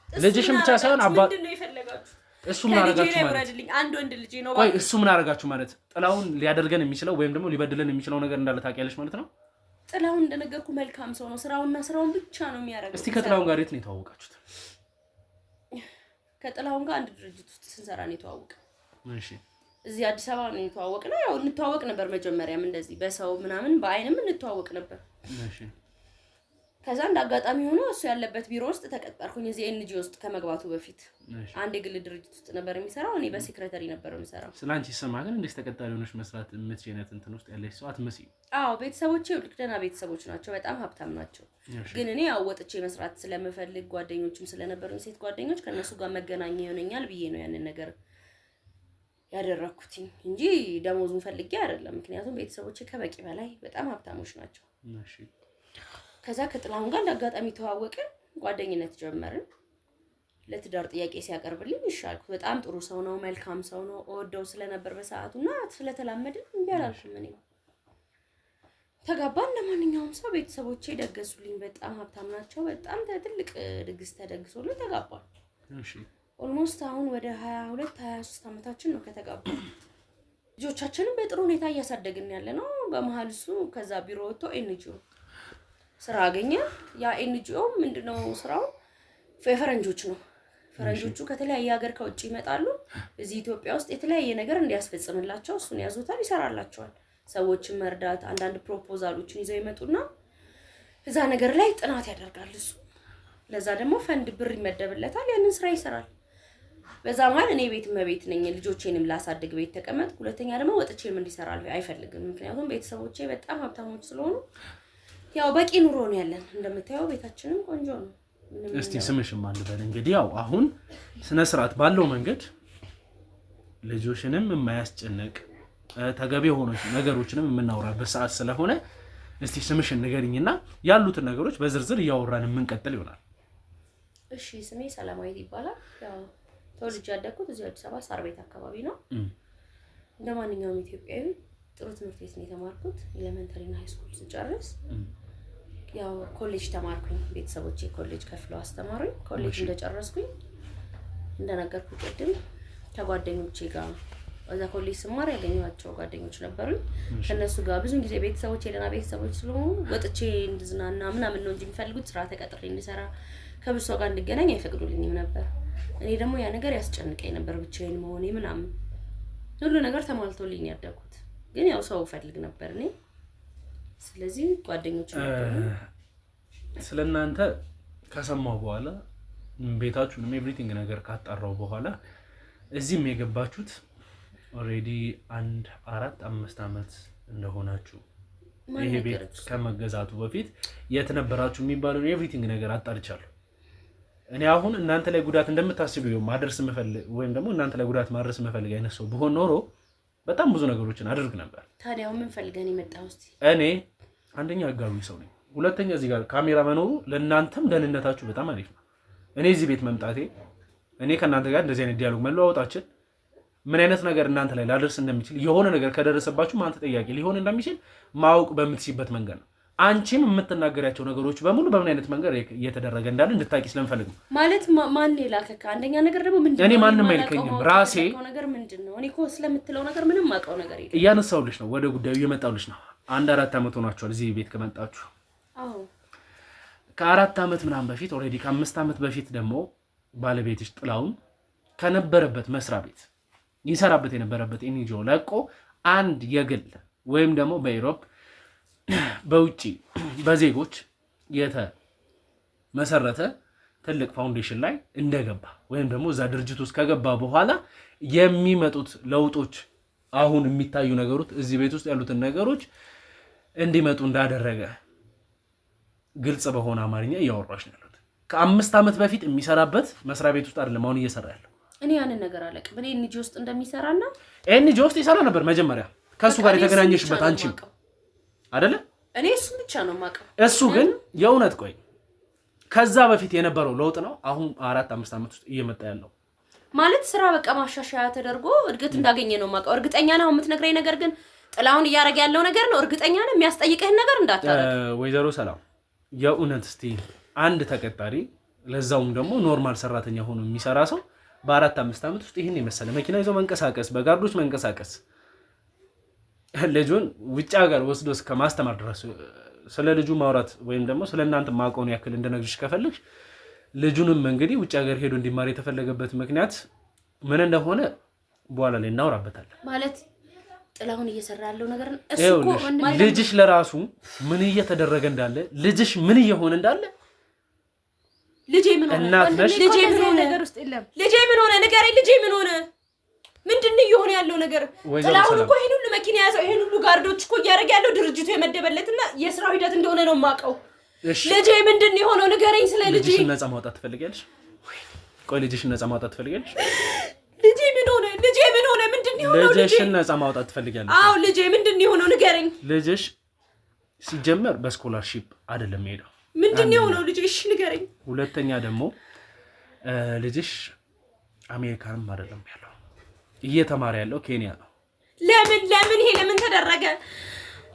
ልጅሽም ብቻ ሳይሆን ምንድን ነው የፈለጋችሁ? እሱ ምን አደረጋችሁ ማለት አንድ ወንድ ልጅ ነው። ቆይ እሱ ምን አደረጋችሁ ማለት ጥላውን ሊያደርገን የሚችለው ወይም ደግሞ ሊበድለን የሚችለው ነገር እንዳለ ታውቂያለሽ ማለት ነው? ጥላውን እንደነገርኩ መልካም ሰው ነው። ስራውና ስራውን ብቻ ነው የሚያደርገው። እስቲ ከጥላውን ጋር የት ነው የተዋወቃችሁት? ከጥላውን ጋር አንድ ድርጅት ውስጥ ስንሰራ ነው የተዋወቅነው። እሺ እዚህ አዲስ አበባ ነው የተዋወቅነው። ያው እንተዋወቅ ነበር መጀመሪያም እንደዚህ በሰው ምናምን በአይንም እንተዋወቅ ነበር። እሺ ከዛ እንደ አጋጣሚ ሆኖ እሱ ያለበት ቢሮ ውስጥ ተቀጠርኩኝ። እዚህ ኤንጂ ውስጥ ከመግባቱ በፊት አንድ የግል ድርጅት ውስጥ ነበር የሚሰራው። እኔ በሴክሬታሪ ነበር የምሰራው። ስላንቺ ሰማ ግን እንዴት ተቀጣሪ ሆነሽ መስራት የምትችይነት እንትን ውስጥ ያለሽ ሰው አትመስይም። አዎ ቤተሰቦቼ ልክደና ቤተሰቦች ናቸው፣ በጣም ሀብታም ናቸው። ግን እኔ አወጥቼ መስራት ስለምፈልግ ጓደኞችም ስለነበሩኝ ሴት ጓደኞች ከነሱ ጋር መገናኛ ይሆነኛል ብዬ ነው ያንን ነገር ያደረኩትኝ እንጂ ደሞዙን ፈልጌ አይደለም። ምክንያቱም ቤተሰቦቼ ከበቂ በላይ በጣም ሀብታሞች ናቸው። እሺ ከዛ ከጥላሁን ጋር እንዳጋጣሚ ተዋወቅን፣ ጓደኝነት ጀመርን። ለትዳር ጥያቄ ሲያቀርብልኝ ይሻልኩ በጣም ጥሩ ሰው ነው፣ መልካም ሰው ነው። እወደው ስለነበር በሰዓቱና ስለተላመድን እንዴ አላልኩም። እኔ ተጋባን። ለማንኛውም ሰው ቤተሰቦቼ ደገሱልኝ። በጣም ሀብታም ናቸው። በጣም ትልቅ ድግስ ተደግሶልን ተጋባን። እሺ ኦልሞስት አሁን ወደ 22 23 አመታችን ነው ከተጋባን። ልጆቻችንን በጥሩ ሁኔታ እያሳደግን ያለ ነው። በመሃል እሱ ከዛ ቢሮ ወጥቶ ኤንጂኦ ስራ አገኘ። ያ ኤንጂኦ ምንድነው ስራው? ፈረንጆች ነው። ፈረንጆቹ ከተለያየ ሀገር ከውጭ ይመጣሉ። እዚህ ኢትዮጵያ ውስጥ የተለያየ ነገር እንዲያስፈጽምላቸው እሱን ያዙታል፣ ይሰራላቸዋል። ሰዎችን መርዳት፣ አንዳንድ ፕሮፖዛሎችን ይዘው ይመጡና እዛ ነገር ላይ ጥናት ያደርጋል እሱ። ለዛ ደግሞ ፈንድ ብር ይመደብለታል፣ ያንን ስራ ይሰራል። በዛ ማለት እኔ ቤት መቤት ነኝ፣ ልጆቼንም ላሳድግ ቤት ተቀመጥ። ሁለተኛ ደግሞ ወጥቼም እንዲሰራል አይፈልግም። ምክንያቱም ቤተሰቦቼ በጣም ሀብታሞች ስለሆኑ ያው በቂ ኑሮ ነው ያለን። እንደምታየው ቤታችንም ቆንጆ ነው። እስቲ ስምሽም አንበል እንግዲህ ያው አሁን ስነ ስርዓት ባለው መንገድ ልጆችንም የማያስጨንቅ ተገቢ ሆኖ ነገሮችንም የምናወራበት ሰዓት ስለሆነ እስቲ ስምሽን ንገሪኝና ያሉትን ነገሮች በዝርዝር እያወራን የምንቀጥል ይሆናል። እሺ ስሜ ሰላማዊት ይባላል። ያው ተወልጄ ያደግኩት እዚህ አዲስ አበባ ሳር ቤት አካባቢ ነው። እንደማንኛውም ኢትዮጵያዊ ጥሩ ትምህርት ቤት ነው የተማርኩት። ኤሌመንተሪ እና ሃይ ስኩል ስጨርስ ያው ኮሌጅ ተማርኩኝ። ቤተሰቦቼ ኮሌጅ ከፍለው አስተማሩኝ። ኮሌጅ እንደጨረስኩኝ እንደነገርኩ ቅድም ከጓደኞቼ ጋር እዛ ኮሌጅ ስማር ያገኘኋቸው ጓደኞች ነበሩኝ። ከነሱ ጋር ብዙ ጊዜ ቤተሰቦቼ ለና ቤተሰቦች ስለሆኑ ወጥቼ እንድዝናና ምናምን ነው እንጂ የሚፈልጉት ስራ ተቀጥሬ እንድሰራ ከብዙ ሰው ጋር እንድገናኝ አይፈቅዱልኝም ነበር። እኔ ደግሞ ያ ነገር ያስጨንቀኝ ነበር፣ ብቻዬን መሆኔ ምናምን። ሁሉ ነገር ተሟልቶልኝ ያደግኩት ግን ያው ሰው ፈልግ ነበር እኔ። ስለዚህ ጓደኞች ነበሩ። ስለናንተ ከሰማው በኋላ ቤታችሁንም ኤቭሪቲንግ ነገር ካጣራው በኋላ እዚህም የገባችሁት ኦሬዲ 1-4-5 አመት እንደሆናችሁ ይሄ ቤት ከመገዛቱ በፊት የት ነበራችሁ የሚባለው ኤቭሪቲንግ ነገር አጣርቻለሁ። እኔ አሁን እናንተ ላይ ጉዳት እንደምታስቢው ማድረስ መፈልግ ወይም ደግሞ እናንተ ላይ ጉዳት ማድረስ መፈልግ አይነት ሰው ብሆን ኖሮ በጣም ብዙ ነገሮችን አድርግ ነበር። ታዲያው ምን ፈልገን የመጣው? እስቲ እኔ አንደኛ ህጋዊ ሰው ነኝ፣ ሁለተኛ እዚህ ጋር ካሜራ መኖሩ ለእናንተም ደህንነታችሁ በጣም አሪፍ ነው። እኔ እዚህ ቤት መምጣቴ እኔ ከእናንተ ጋር እንደዚህ አይነት ዲያሎግ መለዋወጣችን ምን አይነት ነገር እናንተ ላይ ላደርስ እንደሚችል የሆነ ነገር ከደረሰባችሁ ማን ተጠያቂ ሊሆን እንደሚችል ማወቅ በምትችይበት መንገድ ነው። አንቺም የምትናገሪያቸው ነገሮች በሙሉ በምን አይነት መንገድ እየተደረገ እንዳለ እንድታቂ ስለምፈልግ ነው። ማለት ማን ይላከካ? አንደኛ ነገር ደግሞ ምንድነው? እኔ ማንንም አይልከኝም ራሴ ነገር ምንድነው? እኔ እኮ ስለምትለው ነገር ምንም ማውቀው ነገር የለም። እያነሳሁልሽ ነው፣ ወደ ጉዳዩ እየመጣሁልሽ ነው። 1-4 አመት ሆናችኋል እዚህ ቤት ከመጣችሁ። አዎ ከ4 አመት ምናምን በፊት ኦሬዲ ከ5 አመት በፊት ደግሞ ባለቤትሽ ጥላውን ከነበረበት መስሪያ ቤት ይሰራበት የነበረበት ኤንጂኦ ለቆ አንድ የግል ወይም ደግሞ በኢሮፕ በውጪ በዜጎች የተመሰረተ ትልቅ ፋውንዴሽን ላይ እንደገባ ወይም ደግሞ እዛ ድርጅት ውስጥ ከገባ በኋላ የሚመጡት ለውጦች አሁን የሚታዩ ነገሮች እዚህ ቤት ውስጥ ያሉትን ነገሮች እንዲመጡ እንዳደረገ ግልጽ በሆነ አማርኛ እያወራሽ ነው ያሉት። ከ5 አመት በፊት የሚሰራበት መስሪያ ቤት ውስጥ አይደለም አሁን እየሰራ ያለው። እኔ ያንን ነገር አለቅም። እኔ ኤንጂኦ ውስጥ እንደሚሰራና ኤንጂኦ ውስጥ ይሰራ ነበር መጀመሪያ ከሱ ጋር የተገናኘሽበት አንቺም አይደለ? እኔ እሱን ብቻ ነው የማውቀው። እሱ ግን የእውነት ቆይ ከዛ በፊት የነበረው ለውጥ ነው አሁን 4-5 አመት ውስጥ እየመጣ ያለው። ማለት ስራ በቃ ማሻሻያ ተደርጎ እድገት እንዳገኘ ነው የማውቀው። እርግጠኛ ነህ የምትነግረኝ ነገር ግን ጥላውን እያደረገ ያለው ነገር ነው? እርግጠኛ ነህ የሚያስጠይቅህን ነገር እንዳታረግ። ወይዘሮ ሰላም የእውነት እስቲ አንድ ተቀጣሪ ለዛውም ደግሞ ኖርማል ሰራተኛ ሆኖ የሚሰራ ሰው በ4-5 ዓመት ውስጥ ይሄን የመሰለ መኪና ይዞ መንቀሳቀስ፣ በጋርዶች መንቀሳቀስ፣ ልጁን ውጭ ሀገር ወስዶ እስከ ማስተማር ድረስ ስለ ልጁ ማውራት ወይም ደግሞ ስለ እናንተ ማውቀውን ያክል እንደነግርሽ ከፈልግሽ ልጁንም እንግዲህ ውጭ ሀገር ሄዶ እንዲማር የተፈለገበት ምክንያት ምን እንደሆነ በኋላ ላይ እናወራበታለን። ማለት ጥላሁን እየሰራ ያለው ነገር እሱ እኮ ልጅሽ ለራሱ ምን እየተደረገ እንዳለ ልጅሽ ምን እየሆነ እንዳለ ልጄ ምን ሆነ ልጄ ምን ሆነ ነገር ውስጥ የለም። ልጄ ምን ሆነ ንገረኝ። ልጄ ምን ሆነ? ምንድነው እየሆነ ያለው ነገር? ጥላሁን እኮ ይሄን ሁሉ መኪና ያዘው ይሄን ሁሉ ጋርዶች እኮ እያደረገ ያለው ድርጅቱ የመደበለትና የስራው ሂደት እንደሆነ ነው የማውቀው። ልጄ ምንድነው የሆነው ንገረኝ። ስለ ልጄ ልጅሽን ነፃ ማውጣት ትፈልጊያለሽ? ቆይ ልጅሽን ነፃ ማውጣት ትፈልጊያለሽ? ልጄ ምን ሆነ? ልጄ ምን ሆነ? ምንድነው የሆነው? ልጅሽን ነፃ ማውጣት ትፈልጊያለሽ? አዎ ልጄ ምንድነው የሆነው ንገረኝ። ልጅሽ ሲጀመር በስኮላርሺፕ አይደለም ሄደው ምንድነው የሆነው? ልጅ እሺ ንገረኝ። ሁለተኛ ደግሞ ልጅሽ አሜሪካንም አይደለም ያለው እየተማረ ያለው ኬንያ ነው። ለምን ይሄ ለምን ተደረገ?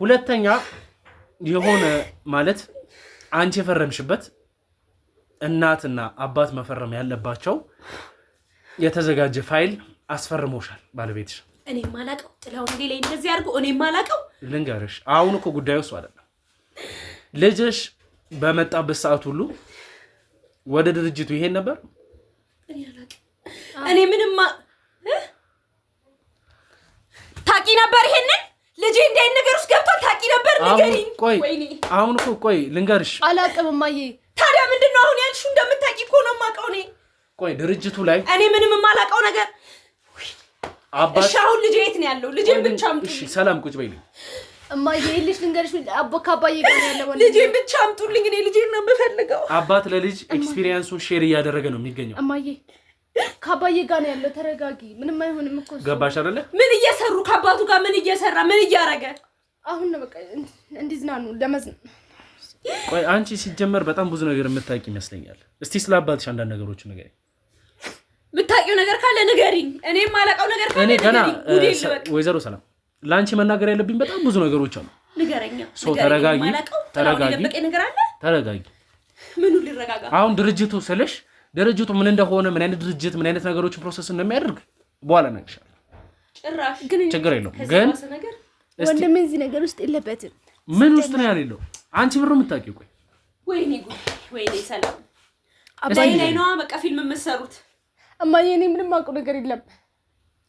ሁለተኛ የሆነ ማለት አንቺ የፈረምሽበት እናትና አባት መፈረም ያለባቸው የተዘጋጀ ፋይል አስፈርሞሻል ባለቤትሽ። እኔ ማላቀው ጥላው እንዴ ላይ እንደዚህ አድርጎ እኔ ማላቀው ልንገርሽ። አሁን እኮ ጉዳዩ እሱ አይደለም። ልጅሽ በመጣበት ሰዓት ሁሉ ወደ ድርጅቱ ይሄን ነበር። እኔ አላውቅም። እኔ ምንም ታቂ ነበር ይሄንን ልጅ እንዴት ነገር ውስጥ ገብቷል ታቂ ነበር ንገሪኝ። ቆይ አሁን እኮ ቆይ ልንገርሽ። አላውቅም እማዬ። ታዲያ ምንድነው አሁን ያልሽው? እንደምታቂ እኮ ነው የማውቀው እኔ። ቆይ ድርጅቱ ላይ እኔ ምንም የማላውቀው ነገር አባሽ። አሁን ልጅ የት ነው ያለው? ልጅን ብቻ አምጡ። እሺ ሰላም ቁጭ በይልኝ እማዬ። ልጅ ልንገርሽ አባዬ ጋር ያለው ልጅን ብቻ አምጡልኝ። እኔ ልጄን ነው የምፈልገው። አባት ለልጅ ኤክስፒሪየንሱን ሼር እያደረገ ነው የሚገኘው። እማዬ ከአባዬ ጋር ነው ያለው። ተረጋጊ። ምንም አይሆንም እኮ ገባሽ አይደለ? ምን እየሰሩ ከአባቱ ጋር ምን እየሰራ ምን እያደረገ አሁን ነው በቃ እንዲዝናኑ ለመዝን። ቆይ አንቺ ሲጀመር በጣም ብዙ ነገር የምታውቂ ይመስለኛል። እስቲ ስለ አባትሽ አንዳንድ ነገሮች ንገሪኝ። የምታውቂው ነገር ካለ ንገሪኝ። እኔ የማላውቀው ነገር ካለ ንገሪኝ። ወይዘሮ ሰላም ላንቺ መናገር ያለብኝ በጣም ብዙ ነገሮች አሉ። ንገረኛ። ተረጋጊ ተረጋጊ። ምኑ ሊረጋጋ? አሁን ድርጅቱ ስለሽ ድርጅቱ ምን እንደሆነ ምን አይነት ድርጅት ምን አይነት ነገሮችን ፕሮሰስ እንደሚያደርግ በኋላ ነግሻለሁ። ጭራሽ ግን ችግር የለውም። ግን ወንድሜ እዚህ ነገር ውስጥ የለበትም። ምን ውስጥ ነው ያለው? አንቺ ብሩ የምታውቂው? ቆይ ወይኔ ጉድ ወይኔ ሰላም አባዬ ላይ ነው በቃ ፊልም የምትሰሩት። እማዬ እኔ ምንም አውቀው ነገር የለም።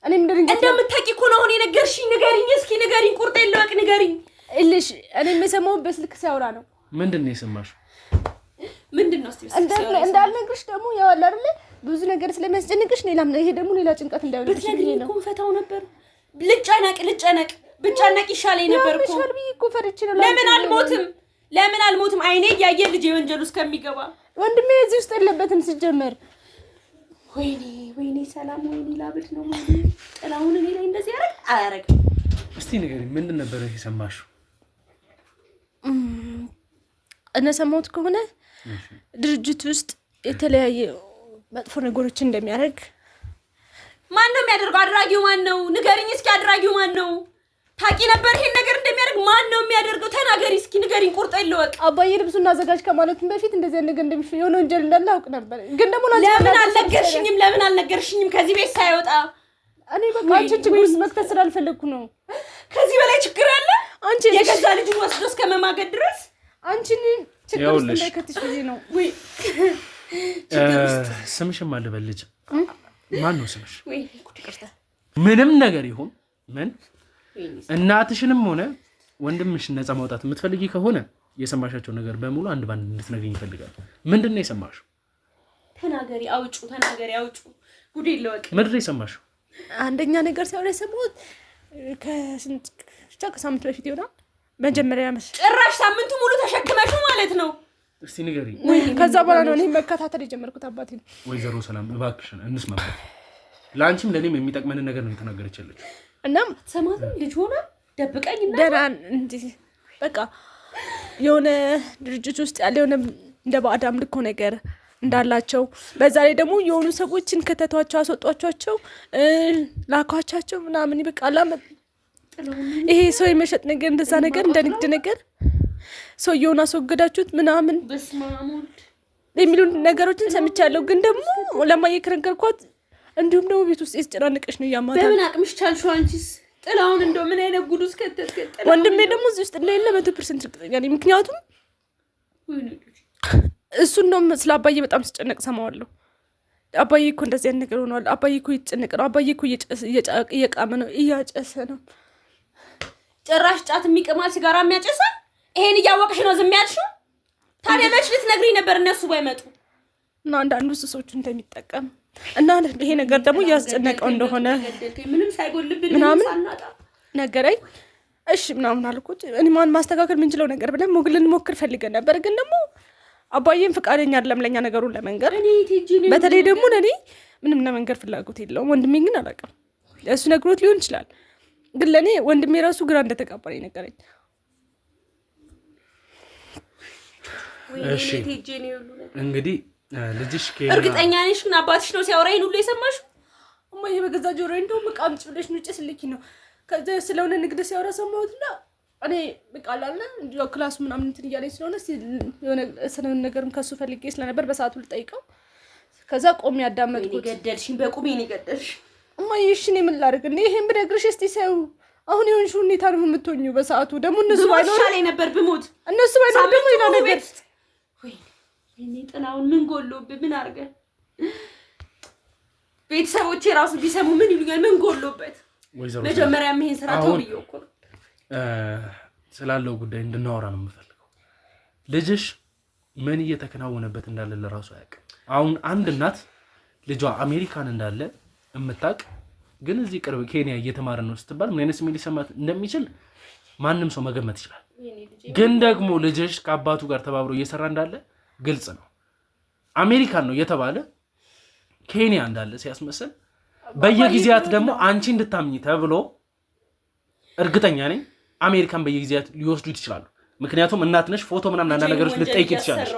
እኔ እንደምታውቂ እኮ ነው አሁን የነገርሽኝ። ንገሪኝ እስኪ ንገሪኝ። ቁርጥ የለውቅ ንገሪኝ። እልሽ እኔ የሰማሁት በስልክ ሲያወራ ነው። ምንድን ነው የሰማሽው? ምንድን ነው እስቲ እንዳልነግርሽ ደግሞ ያው አለ አይደል ብዙ ነገር ስለሚያስጨንቅሽ ሌላም ነው። ይሄ ደግሞ ሌላ ጭንቀት እንዳይሆንሽ ነው። ኮንፈታው ነበር። ልጨነቅ ብጨነቅ ይሻለኝ ነበር እኮ። ለምን አልሞትም? አይኔ ያየ ልጅ የወንጀል ውስጥ ከሚገባ ወንድሜ እዚህ ውስጥ የለበትም ሲጀመር። ወይኔ ሰላም ወይኔ ላብድ ነው ጥላሁን እኔ ላይ እንደዚህ አያረግም። እስቲ ንገሪኝ ምንድን ነበር የሰማሽው? እነ ሰማሁት ከሆነ ድርጅት ውስጥ የተለያየ መጥፎ ነገሮች እንደሚያደርግ። ማን ነው የሚያደርገው? አድራጊው ማን ነው? ንገሪኝ እስኪ አድራጊው ማን ነው? ታቂ ነበር ይሄን ነገር እንደሚያደርግ? ማን ነው የሚያደርገው? ተናገሪ እስኪ ንገሪኝ። ቁርጥ የለውቅ አባዬ ልብሱን አዘጋጅ ከማለቱም በፊት እንደዚህ ነገር እንደሚፈ የሆነ ወንጀል እንዳለ አውቅ ነበር። ግን ደግሞ ለምን አልነገርሽኝም? ከዚህ ቤት ሳይወጣ እኔ በቃ አንቺ ችግር ውስጥ መክተት ስላልፈለኩ ነው። ከዚህ በላይ ችግር አለ? አንቺ የገዛ ልጅን ወስዶ እስከመማገድ ድረስ አንቺን ችግር ውስጥ እንዳይከትሽ ብዬ ነው። ወይ ስምሽም አልበል ልጅ ማን ነው ስምሽ? ምንም ነገር ይሁን ምን እናትሽንም ሆነ ወንድምሽን ነፃ ማውጣት የምትፈልጊ ከሆነ የሰማሻቸው ነገር በሙሉ አንድ ባንድ እንድትነግሪኝ ይፈልጋል። ምንድነው የሰማሽው? ተናገሪ አውጩ። ጉድ ይለወቅ። ምንድነው የሰማሽው? አንደኛ ነገር ሳይሆን የሰማሁት ከሳምንት በፊት ይሆናል መጀመሪያ ጭራሽ ሳምንቱ ሙሉ ተሸክመሽው ማለት ነው። እስቲ ንገሪኝ። ከዛ በኋላ ነው እኔ መከታተል የጀመርኩት አባቴን። ወይዘሮ ሰላም እባክሽን እንስማማት። ለአንቺም ለኔም የሚጠቅመን ነገር ነው የተናገረች ያለችው። እናም ሰማትን ልጅ ሆነ ደብቀኝና ደና እንዴ በቃ የሆነ ድርጅት ውስጥ ያለ የሆነ እንደ ባዕድ አምልኮ ነገር እንዳላቸው በዛ ላይ ደግሞ የሆኑ ሰዎችን ከተቷቸው አስወጧቸው ላኳቻቸው ምናምን ይበቃላ ይሄ ሰው የመሸጥ ነገር እንደዛ ነገር እንደ ንግድ ነገር ሰውየውን አስወገዳችሁት ምናምን የሚሉ ነገሮችን ሰምቻለሁ። ግን ደግሞ ለማየከረንከርኳት እንዲሁም ደግሞ ቤት ውስጥ ያስጨናነቀሽ ነው ያማታ በምን አቅምሽ ቻልሽው አንቺስ? ጥላውን እንደው ምን አይነት ጉድ ውስጥ ከተተከ ወንድሜ ደግሞ እዚህ ውስጥ እንደሌለ 100% እርግጠኛ ነኝ። ምክንያቱም እሱን ነው ስለ አባዬ በጣም ስጨነቅ ሰማዋለሁ። አባዬ እኮ እንደዚህ አይነት ነገር ሆኗል። አባዬ እኮ እየተጨነቀ ነው። አባዬ እኮ እየቃመ ነው፣ እያጨሰ ነው። ጭራሽ ጫት የሚቀማል ሲጋራ የሚያጨሳል። ይሄን እያወቅሽ ነው ዝም ያልሽው? ታዲያ መች ልትነግሪኝ ነበር እነሱ ባይመጡ? እና አንዳንዱ ሰዎች እንደሚጠቀም እና ይሄ ነገር ደግሞ እያስጨነቀው እንደሆነ ምንም ሳይጎልብን ምናምን ሳናጣ ነገረኝ። እሺ ምናምን አልኩት። እኔ ማን ማስተካከል የምንችለው ነገር ብለን ሞግልን ሞክር ፈልገን ነበር። ግን ደግሞ አባዬም ፍቃደኛ አይደለም ለኛ ነገሩን ለመንገር። በተለይ ደግሞ ለኔ ምንም ለመንገር ፍላጎት የለውም። ወንድሜ ግን አላውቅም፣ እሱ ነግሮት ሊሆን ይችላል። ግን ለኔ ወንድሜ ራሱ ግራ እንደተቀበለኝ ነገረኝ። እሺ እንግዲህ ልጅሽ ከኛ እርግጠኛ ነሽ ግን አባትሽ ነው ሲያወራኝ ሁሉ የሰማሽው? እማዬ በገዛ ጆሮዬ እንደውም ቃምጭ ብለሽ ነው ጭስልኪ ነው ከዛ ስለሆነ ንግድ ሲያወራ ሰማሁትና እኔ በቃላልና እንዲያው ክላስ ምናምን እንትን እያለኝ ስለሆነ የሆነ ስለሆነ ነገርም ከሱ ፈልጌ ስለነበር በሰዓቱ ልጠይቀው ከዛ ቆሜ ያዳመጥኩት። ገደልሽኝ፣ በቁሜ ነው ገደልሽ። እማዬ እሺ እኔ ምን ላድርግ? ይሄን ብነግርሽ እስቲ ሰው አሁን የሆንሽው ሁኔታ ነው የምትሆኚው። በሰዓቱ ደግሞ እነሱ ባይኖር ሻለኝ ነበር ብሞት። እነሱ ባይኖር ደግሞ ሌላ ነገር እኔ ጥላውን ምን ጎሎብህ? ምን አድርገህ? ቤተሰቦቼ ራሱ ቢሰሙ ምን ይሉኛል? ምን ጎሎበት? መጀመሪያ ይሄን ስራ ተውልየው እኮ ስላለው ጉዳይ እንድናወራ ነው የምፈልገው። ልጅሽ ምን እየተከናወነበት እንዳለ ለራሱ አያውቅም። አሁን አንድ እናት ልጇ አሜሪካን እንዳለ የምታውቅ ግን እዚህ ቅርብ ኬንያ እየተማረ ነው ስትባል ምን አይነት ስሜት ሊሰማት እንደሚችል ማንም ሰው መገመት ይችላል። ግን ደግሞ ልጅሽ ከአባቱ ጋር ተባብሮ እየሰራ እንዳለ ግልጽ ነው። አሜሪካን ነው የተባለ ኬንያ እንዳለ ሲያስመስል በየጊዜያት ደግሞ አንቺ እንድታምኚ ተብሎ እርግጠኛ ነኝ አሜሪካን በየጊዜያት ሊወስዱት ይችላሉ። ምክንያቱም እናት ነሽ፣ ፎቶ ምናምን አንዳንድ ነገሮች ልትጠይቂ ትችላለሽ።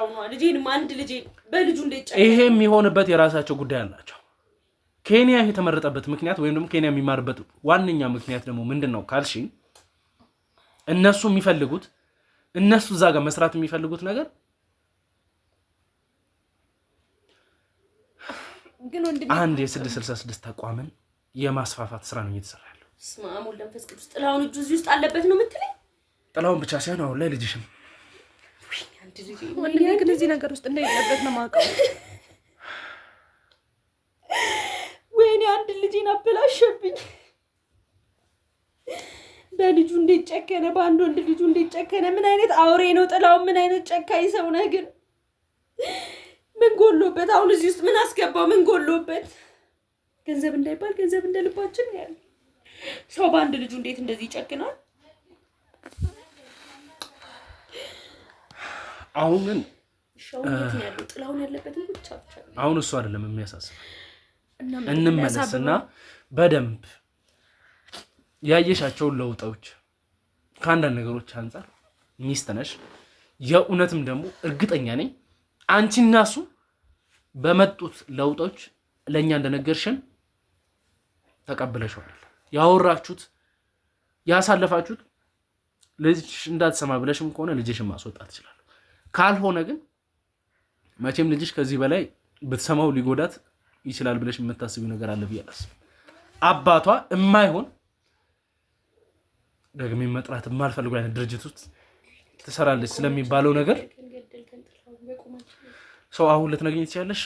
ይሄ የሚሆንበት የራሳቸው ጉዳይ አላቸው። ኬንያ የተመረጠበት ምክንያት ወይም ደግሞ ኬንያ የሚማርበት ዋነኛ ምክንያት ደግሞ ምንድነው ካልሽኝ እነሱ የሚፈልጉት እነሱ እዛ ጋር መስራት የሚፈልጉት ነገር ግን አንድ የ666 ተቋምን የማስፋፋት ስራ ነው እየተሰራ ያለው። ስማሙ ለምፈስ ቅዱስ ጥላውን እጁ እዚህ ውስጥ አለበት ነው የምትለኝ? ጥላውን ብቻ ሳይሆን አሁን ላይ ልጅሽም ወንድሜ ግን እዚህ ነገር ውስጥ እንደሌለበት ነው የማውቀው። ወይኔ አንድ ልጅን አበላሸብኝ። በልጁ እንዴት ጨከነ? በአንድ ወንድ ልጁ እንዴት ጨከነ? ምን አይነት አውሬ ነው ጥላውን? ምን አይነት ጨካኝ ሰው ነህ ግን? ምን ጎሎበት? አሁን እዚህ ውስጥ ምን አስገባው? ምን ጎሎበት? ገንዘብ እንዳይባል ገንዘብ እንደልባችን ያለ ሰው በአንድ ልጁ እንዴት እንደዚህ ይጨክናል? አሁን ግን ሻውት ያለው ጥላውን ያለበትን ብቻ አሁን እሱ አይደለም የሚያሳስበው። እንመለስና በደንብ ያየሻቸው ለውጦች ከአንዳንድ ነገሮች አንፃር ሚስት ነሽ። የእውነትም ደግሞ እርግጠኛ ነኝ አንቺና እሱ በመጡት ለውጦች ለኛ እንደነገርሽን ተቀበለሽዋል። ያወራችሁት ያሳለፋችሁት ልጅሽ እንዳትሰማ ብለሽም ከሆነ ልጅሽን ማስወጣት ይችላል። ካልሆነ ግን መቼም ልጅሽ ከዚህ በላይ ብትሰማው ሊጎዳት ይችላል ብለሽ የምታስቢው ነገር አለ ብዬ አላስብም። አባቷ የማይሆን ደግሜ መጥራት የማልፈልገው አይነት ድርጅት ውስጥ ትሰራለች ስለሚባለው ነገር ሰው አሁን ልትነግሪኝ ትችያለሽ?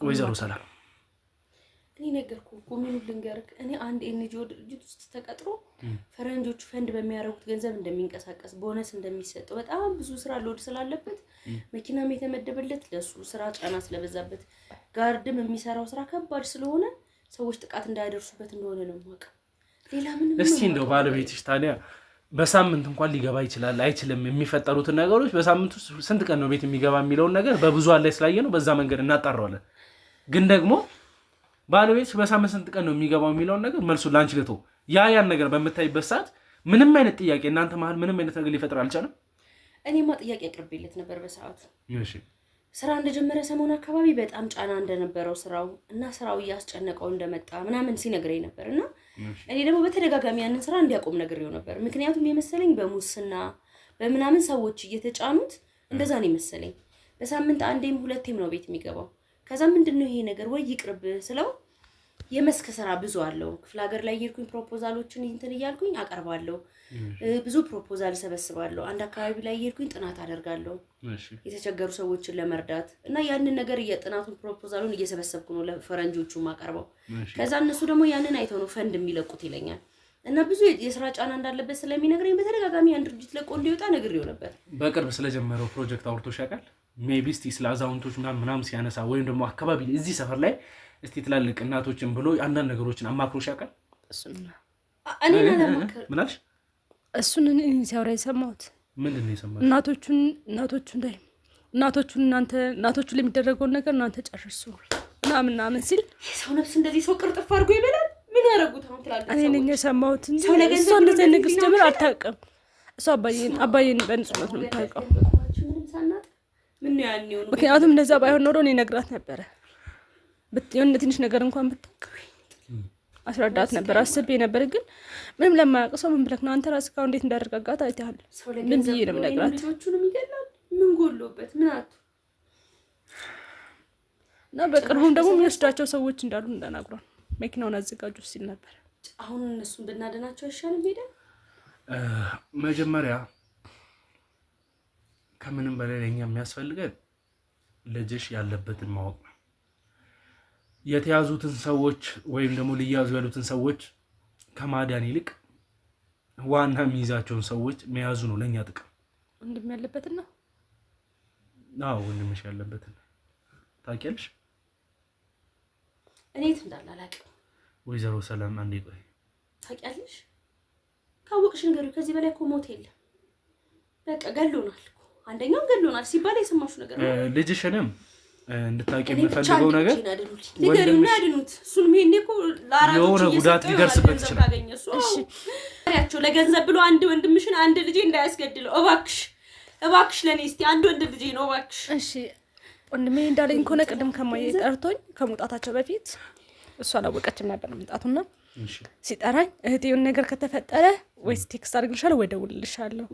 ወይዘሮ ሰላም እኔ ነገርኩህ እኮ ምን ልንገርህ። እኔ አንድ ኤንጂኦ ድርጅት ውስጥ ተቀጥሮ ፈረንጆቹ ፈንድ በሚያደርጉት ገንዘብ እንደሚንቀሳቀስ ቦነስ እንደሚሰጠው በጣም ብዙ ስራ ሎድ ስላለበት መኪናም የተመደበለት ለሱ ስራ ጫና ስለበዛበት ጋርድም የሚሰራው ስራ ከባድ ስለሆነ ሰዎች ጥቃት እንዳያደርሱበት እንደሆነ ነው የማውቀው። ሌላ ምንም እስቲ እንደው ባለቤትሽ ታዲያ በሳምንት እንኳን ሊገባ ይችላል አይችልም የሚፈጠሩትን ነገሮች በሳምንት ውስጥ ስንት ቀን ነው ቤት የሚገባ የሚለውን ነገር በብዙ ላይ ስላየ ነው በዛ መንገድ እናጣራዋለን። ግን ደግሞ ባለቤትሽ በሳምንት ስንት ቀን ነው የሚገባው የሚለውን ነገር መልሱ ላንቺ ልተው። ያን ነገር በመታይበት ሰዓት ምንም አይነት ጥያቄ እናንተ መሀል ምንም አይነት ነገር ሊፈጥር አልቻለም። እኔማ ጥያቄ አቅርቤለት ነበር በሰዓቱ። እሺ ስራ እንደጀመረ ሰሞን አካባቢ በጣም ጫና እንደነበረው ስራው እና ስራው እያስጨነቀው እንደመጣ ምናምን ሲነግረኝ ነበርና እኔ ደግሞ በተደጋጋሚ ያንን ስራ እንዲያቆም ነግሬው ነበር። ምክንያቱም የመሰለኝ በሙስና በምናምን ሰዎች እየተጫኑት እንደዛ ነው የመሰለኝ። በሳምንት አንዴም ሁለቴም ነው ቤት የሚገባው። ከዛ ምንድነው ይሄ ነገር ወይ ይቅርብ ስለው የመስክ ስራ ብዙ አለው። ክፍለ ሀገር ላይ የሄድኩኝ ፕሮፖዛሎችን እንትን እያልኩኝ አቀርባለሁ። ብዙ ፕሮፖዛል ሰበስባለሁ። አንድ አካባቢ ላይ የሄድኩኝ ጥናት አደርጋለሁ የተቸገሩ ሰዎችን ለመርዳት እና ያንን ነገር የጥናቱን ፕሮፖዛሉን እየሰበሰብኩ ነው ለፈረንጆቹ ማቀርበው። ከዛ እነሱ ደግሞ ያንን አይተው ነው ፈንድ የሚለቁት ይለኛል። እና ብዙ የስራ ጫና እንዳለበት ስለሚነግረኝ በተደጋጋሚ ያን ድርጅት ለቆ እንዲወጣ ነግሬው ነበር። በቅርብ ስለጀመረው ፕሮጀክት አውርቶሽ ያውቃል? ሜቢ እስቲ ስለ አዛውንቶች ምናምን ሲያነሳ ወይም ደግሞ አካባቢ እዚህ ሰፈር ላይ እስቲ ትላልቅ እናቶችን ብሎ አንዳንድ ነገሮችን አማክሮሽ ያውቃል? እኔ አላማከር ምን አልሽ? እሱን እኔ ሲያወራ የሰማሁት ምንድን ነው የሰማሁት? እናቶቹን እናቶቹ ለሚደረገውን ነገር እናንተ ጨርሱ ምናምን ሲል የሰው ነፍስ እንደዚህ ሰው ቅርጥፍ አድርጎ ይበላል። ምን ያደረጉት አሁን ትላለች? እኔ ነኝ የሰማሁት እንጂ እሷ እንደዚህ ንግስ ጀምር አታውቅም። እሷ አባዬን በንጹህነት ነው የምታውቀው። ምክንያቱም እንደዛ ባይሆን ኖሮ እኔ ነግራት ነበረ። የሆነ ትንሽ ነገር እንኳን ብታውቅ አስረዳት ነበር አስቤ ነበር። ግን ምንም ለማያውቅ ሰው ምን ብለክ ነው አንተ ራስህ ካው እንዴት እንዳደረጋጋት አይተሃል። ምን ብዬ ነው የምነግራት? ልጆቹንም ይገላል። ምን ጎሎበት ምን አጡ እና በቅርቡም ደግሞ የሚወስዳቸው ሰዎች እንዳሉ እንደናግሯል። መኪናውን አዘጋጁ ሲል ነበር። አሁን እነሱን ብናደናቸው አይሻልም? ሄደ መጀመሪያ ከምንም በላይ ለኛ የሚያስፈልገን ልጅሽ ያለበትን ማወቅ ነው። የተያዙትን ሰዎች ወይም ደግሞ ሊያዙ ያሉትን ሰዎች ከማዳን ይልቅ ዋና የሚይዛቸውን ሰዎች መያዙ ነው ለኛ ጥቅም። ወንድም ያለበትን ነው። አዎ ወንድምሽ ያለበትን ታውቂያለሽ? እኔ የት እንዳለ አላውቅም። ወይዘሮ ሰላም አንዴ ቆይ። ታውቂያለሽ? ካወቅሽ ንገሪው። ከዚህ በላይ እኮ ሞት የለም። በቃ ገሎናል እኮ አንደኛው ገሎናል ሲባል የሰማሽው ነገር ነው። ልጅሽንም እንድታውቂ የምፈልገው ነገር ንገሪውና ያድኑት። እሱንም ይሄኔ እኮ ለአራቶች የሆነ ጉዳት ሊደርስበት ይችላል። እሺ ያቸው ለገንዘብ ብሎ አንድ ወንድምሽን አንድ ልጄ እንዳያስገድለው እባክሽ ለኔ እስቲ አንድ ወንድ ልጄ ነው እባክሽ። እሺ ወንድሜ እንዳለኝ ከሆነ ቅድም ከማየ ጠርቶኝ ከመውጣታቸው በፊት እሷ አላወቀችም ነበር መምጣቱና ሲጠራኝ እህቴ የሆነ ነገር ከተፈጠረ ወይስ ቴክስት አድርግልሻለሁ ወይ ደውልልሻለሁ፣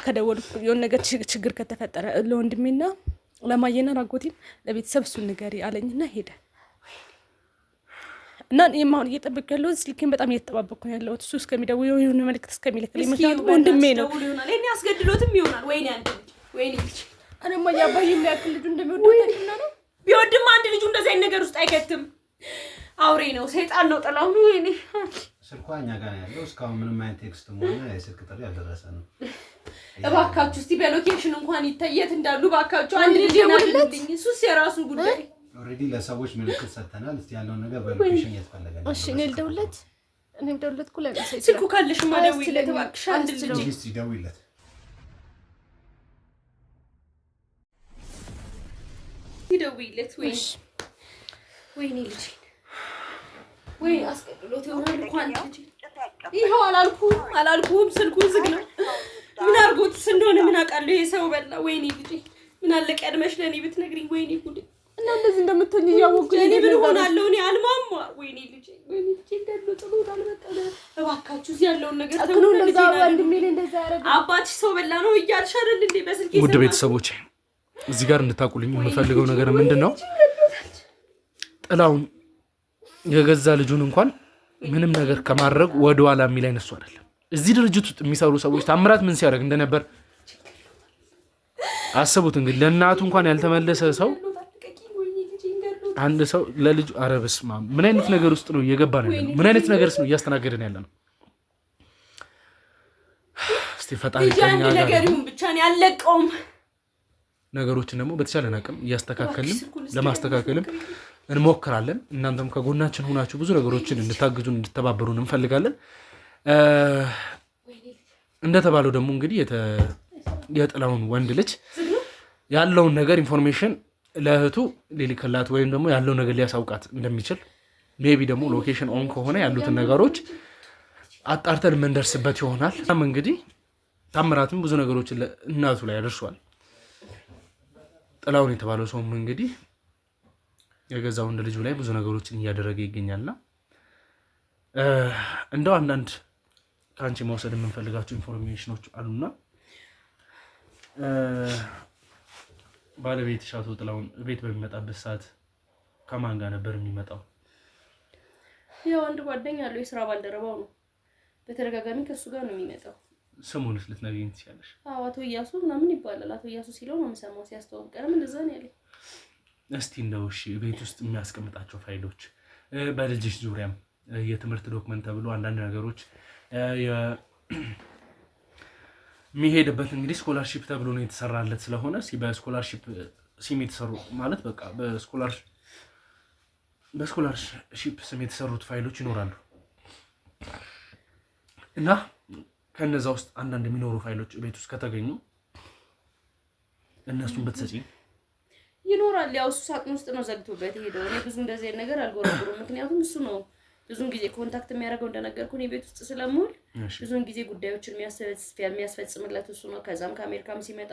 ከደወልኩ የሆነ ነገር ችግር ከተፈጠረ ለወንድሜና ለማየና ራጎቲን ለቤተሰብ እሱን ንገሪ አለኝና ሄደ። እና እኔም አሁን እየጠበቅኩ ያለሁት ስልኬን በጣም እየተጠባበቅኩ ነው ያለሁት እሱ እስከሚደውል የሆነ መልዕክት እስከሚልክልኝ። ምክንያቱም ወንድሜ ነው። ለኔ አስገድሎትም ይሆናል። ወይኔ አንድ ልጅ ወይኔ ልጅ እኔማ ያባዬ የሚያክል ልጁ እንደሚወደው ታሪክና ነው። ቢወድም አንድ ልጁ እንደዚህ አይነት ነገር ውስጥ አይከትም። አውሬ ነው፣ ሰይጣን ነው። ጥላው ነው። ወይኔ ስልኳ እኛ ጋር ነው ያለው። እስካሁን ምንም አይነት ቴክስት ሆነ የስልክ ጥሪ አልደረሰንም። እባካችሁ እስቲ በሎኬሽን እንኳን ይታየት እንዳሉ እባካችሁ አንድ ልጅ ይወልልኝ። እሱስ የራሱ ጉዳይ። ኦሬዲ ለሰዎች ምልክት ሰጥተናል። እስቲ ያለው ነገር በሎኬሽን እየተፈለገ ነው። እሺ እኔ ልደውልለት ኩላ ስልኩ ካለሽማ ደውይለት እባክሽ። አንድ ልጅ እስቲ ደውይለት። ይደውይለት። ወይኔ ልጅ ወይ አስቀድሎት ይሆናል እኮ አንድ ልጅ። ይኸው አላልኩም ስልኩን ዝግ ነው። ምን አርጎትስ እንደሆነ ምን አውቃለሁ። ይሄ ሰው በላ። ወይኔ ልጅ ምን አለ ቀድመሽ ለኔ ብትነግሪኝ። ወይኔ ጉድ! እና እንደዚህ እንደምትሆኝ እያወቅኩኝ እኔ ምን ሆናለሁ? እኔ አልማማ። ወይኔ ልጅ እንደሉ ጥሎታል። በቃ እባካችሁ እዚህ ያለውን ነገር ተውሉ። እንደዛ ወንድሜ እንደዛ ያረጋል። አባትሽ ሰው በላ ነው እያልሽ አይደል እንዴ? በስልክ ይሰማል። ውድ ቤተሰቦቼ እዚህ ጋር እንድታቁልኝ የምፈልገው ነገር ምንድነው፣ ጥላውን የገዛ ልጁን እንኳን ምንም ነገር ከማድረግ ወደ ኋላ የሚል አይነሱ አይደለም። እዚህ ድርጅት ውስጥ የሚሰሩ ሰዎች ታምራት ምን ሲያደርግ እንደነበር አስቡት። እንግዲህ ለእናቱ እንኳን ያልተመለሰ ሰው አንድ ሰው ለልጁ አረብስ ምን አይነት ነገር ውስጥ ነው እየገባ ነው ያለው? ምን አይነት ነገርስ ነው እያስተናገደን ያለ ነው? እስቲ ፈጣሪ ከኛ ጋር ነገሩን ብቻ ነው ያለቀውም። ነገሮችን ደግሞ በተቻለን አቅም እያስተካከልን ለማስተካከልም እንሞክራለን። እናንተም ከጎናችን ሆናችሁ ብዙ ነገሮችን እንድታግዙን እንድተባበሩን እንፈልጋለን። እንደተባለው ደግሞ እንግዲህ የጥላውን ወንድ ልጅ ያለውን ነገር ኢንፎርሜሽን ለእህቱ ሊልክላት ወይም ደግሞ ያለው ነገር ሊያሳውቃት እንደሚችል ሜቢ ደግሞ ሎኬሽን ኦን ከሆነ ያሉትን ነገሮች አጣርተን የምንደርስበት ይሆናል። እንግዲህ ታምራትም ብዙ ነገሮችን እናቱ ላይ ያደርሷል። ጥላውን የተባለው ሰውም እንግዲህ የገዛ ወንድ ልጁ ላይ ብዙ ነገሮችን እያደረገ ይገኛልና እንደው አንዳንድ ከአንቺ መውሰድ የምንፈልጋቸው ኢንፎርሜሽኖች አሉና ባለቤትሽ አቶ ጥላውን ቤት በሚመጣበት ሰዓት ከማን ጋር ነበር የሚመጣው? ያው አንድ ጓደኛ አለው፣ የስራ ባልደረባው ነው። በተደጋጋሚ ከሱ ጋር ነው የሚመጣው። ስሙንስ ልትነግሪኝ ትችያለሽ? አዎ አቶ ኢያሱ ምናምን ይባላል። አቶ ኢያሱ ሲለው ነው የምሰማው፣ ሲያስተዋውቀንም እንደዛ ነው ያለኝ። እስቲ እንደው እሺ ቤት ውስጥ የሚያስቀምጣቸው ፋይሎች በልጅሽ ዙሪያም የትምህርት ዶክመንት ተብሎ አንዳንድ ነገሮች የሚሄድበት እንግዲህ ስኮላርሺፕ ተብሎ ነው የተሰራለት ስለሆነ በስኮላርሺፕ ስም የተሰሩ ማለት በቃ በስኮላርሺፕ ስም የተሰሩት ፋይሎች ይኖራሉ እና ከነዛ ውስጥ አንዳንድ የሚኖሩ ፋይሎች ቤት ውስጥ ከተገኙ እነሱን በተሰጪ ይኖራል። ያው እሱ ሳጥን ውስጥ ነው ዘግቶበት ሄደው። እኔ ብዙ እንደዚህ አይነት ነገር አልጎረጎረም፣ ምክንያቱም እሱ ነው ብዙን ጊዜ ኮንታክት የሚያደርገው እንደነገርኩ እኔ ቤት ውስጥ ስለምውል ብዙን ጊዜ ጉዳዮችን የሚያስፈጽምለት እሱ ነው። ከዛም ከአሜሪካም ሲመጣ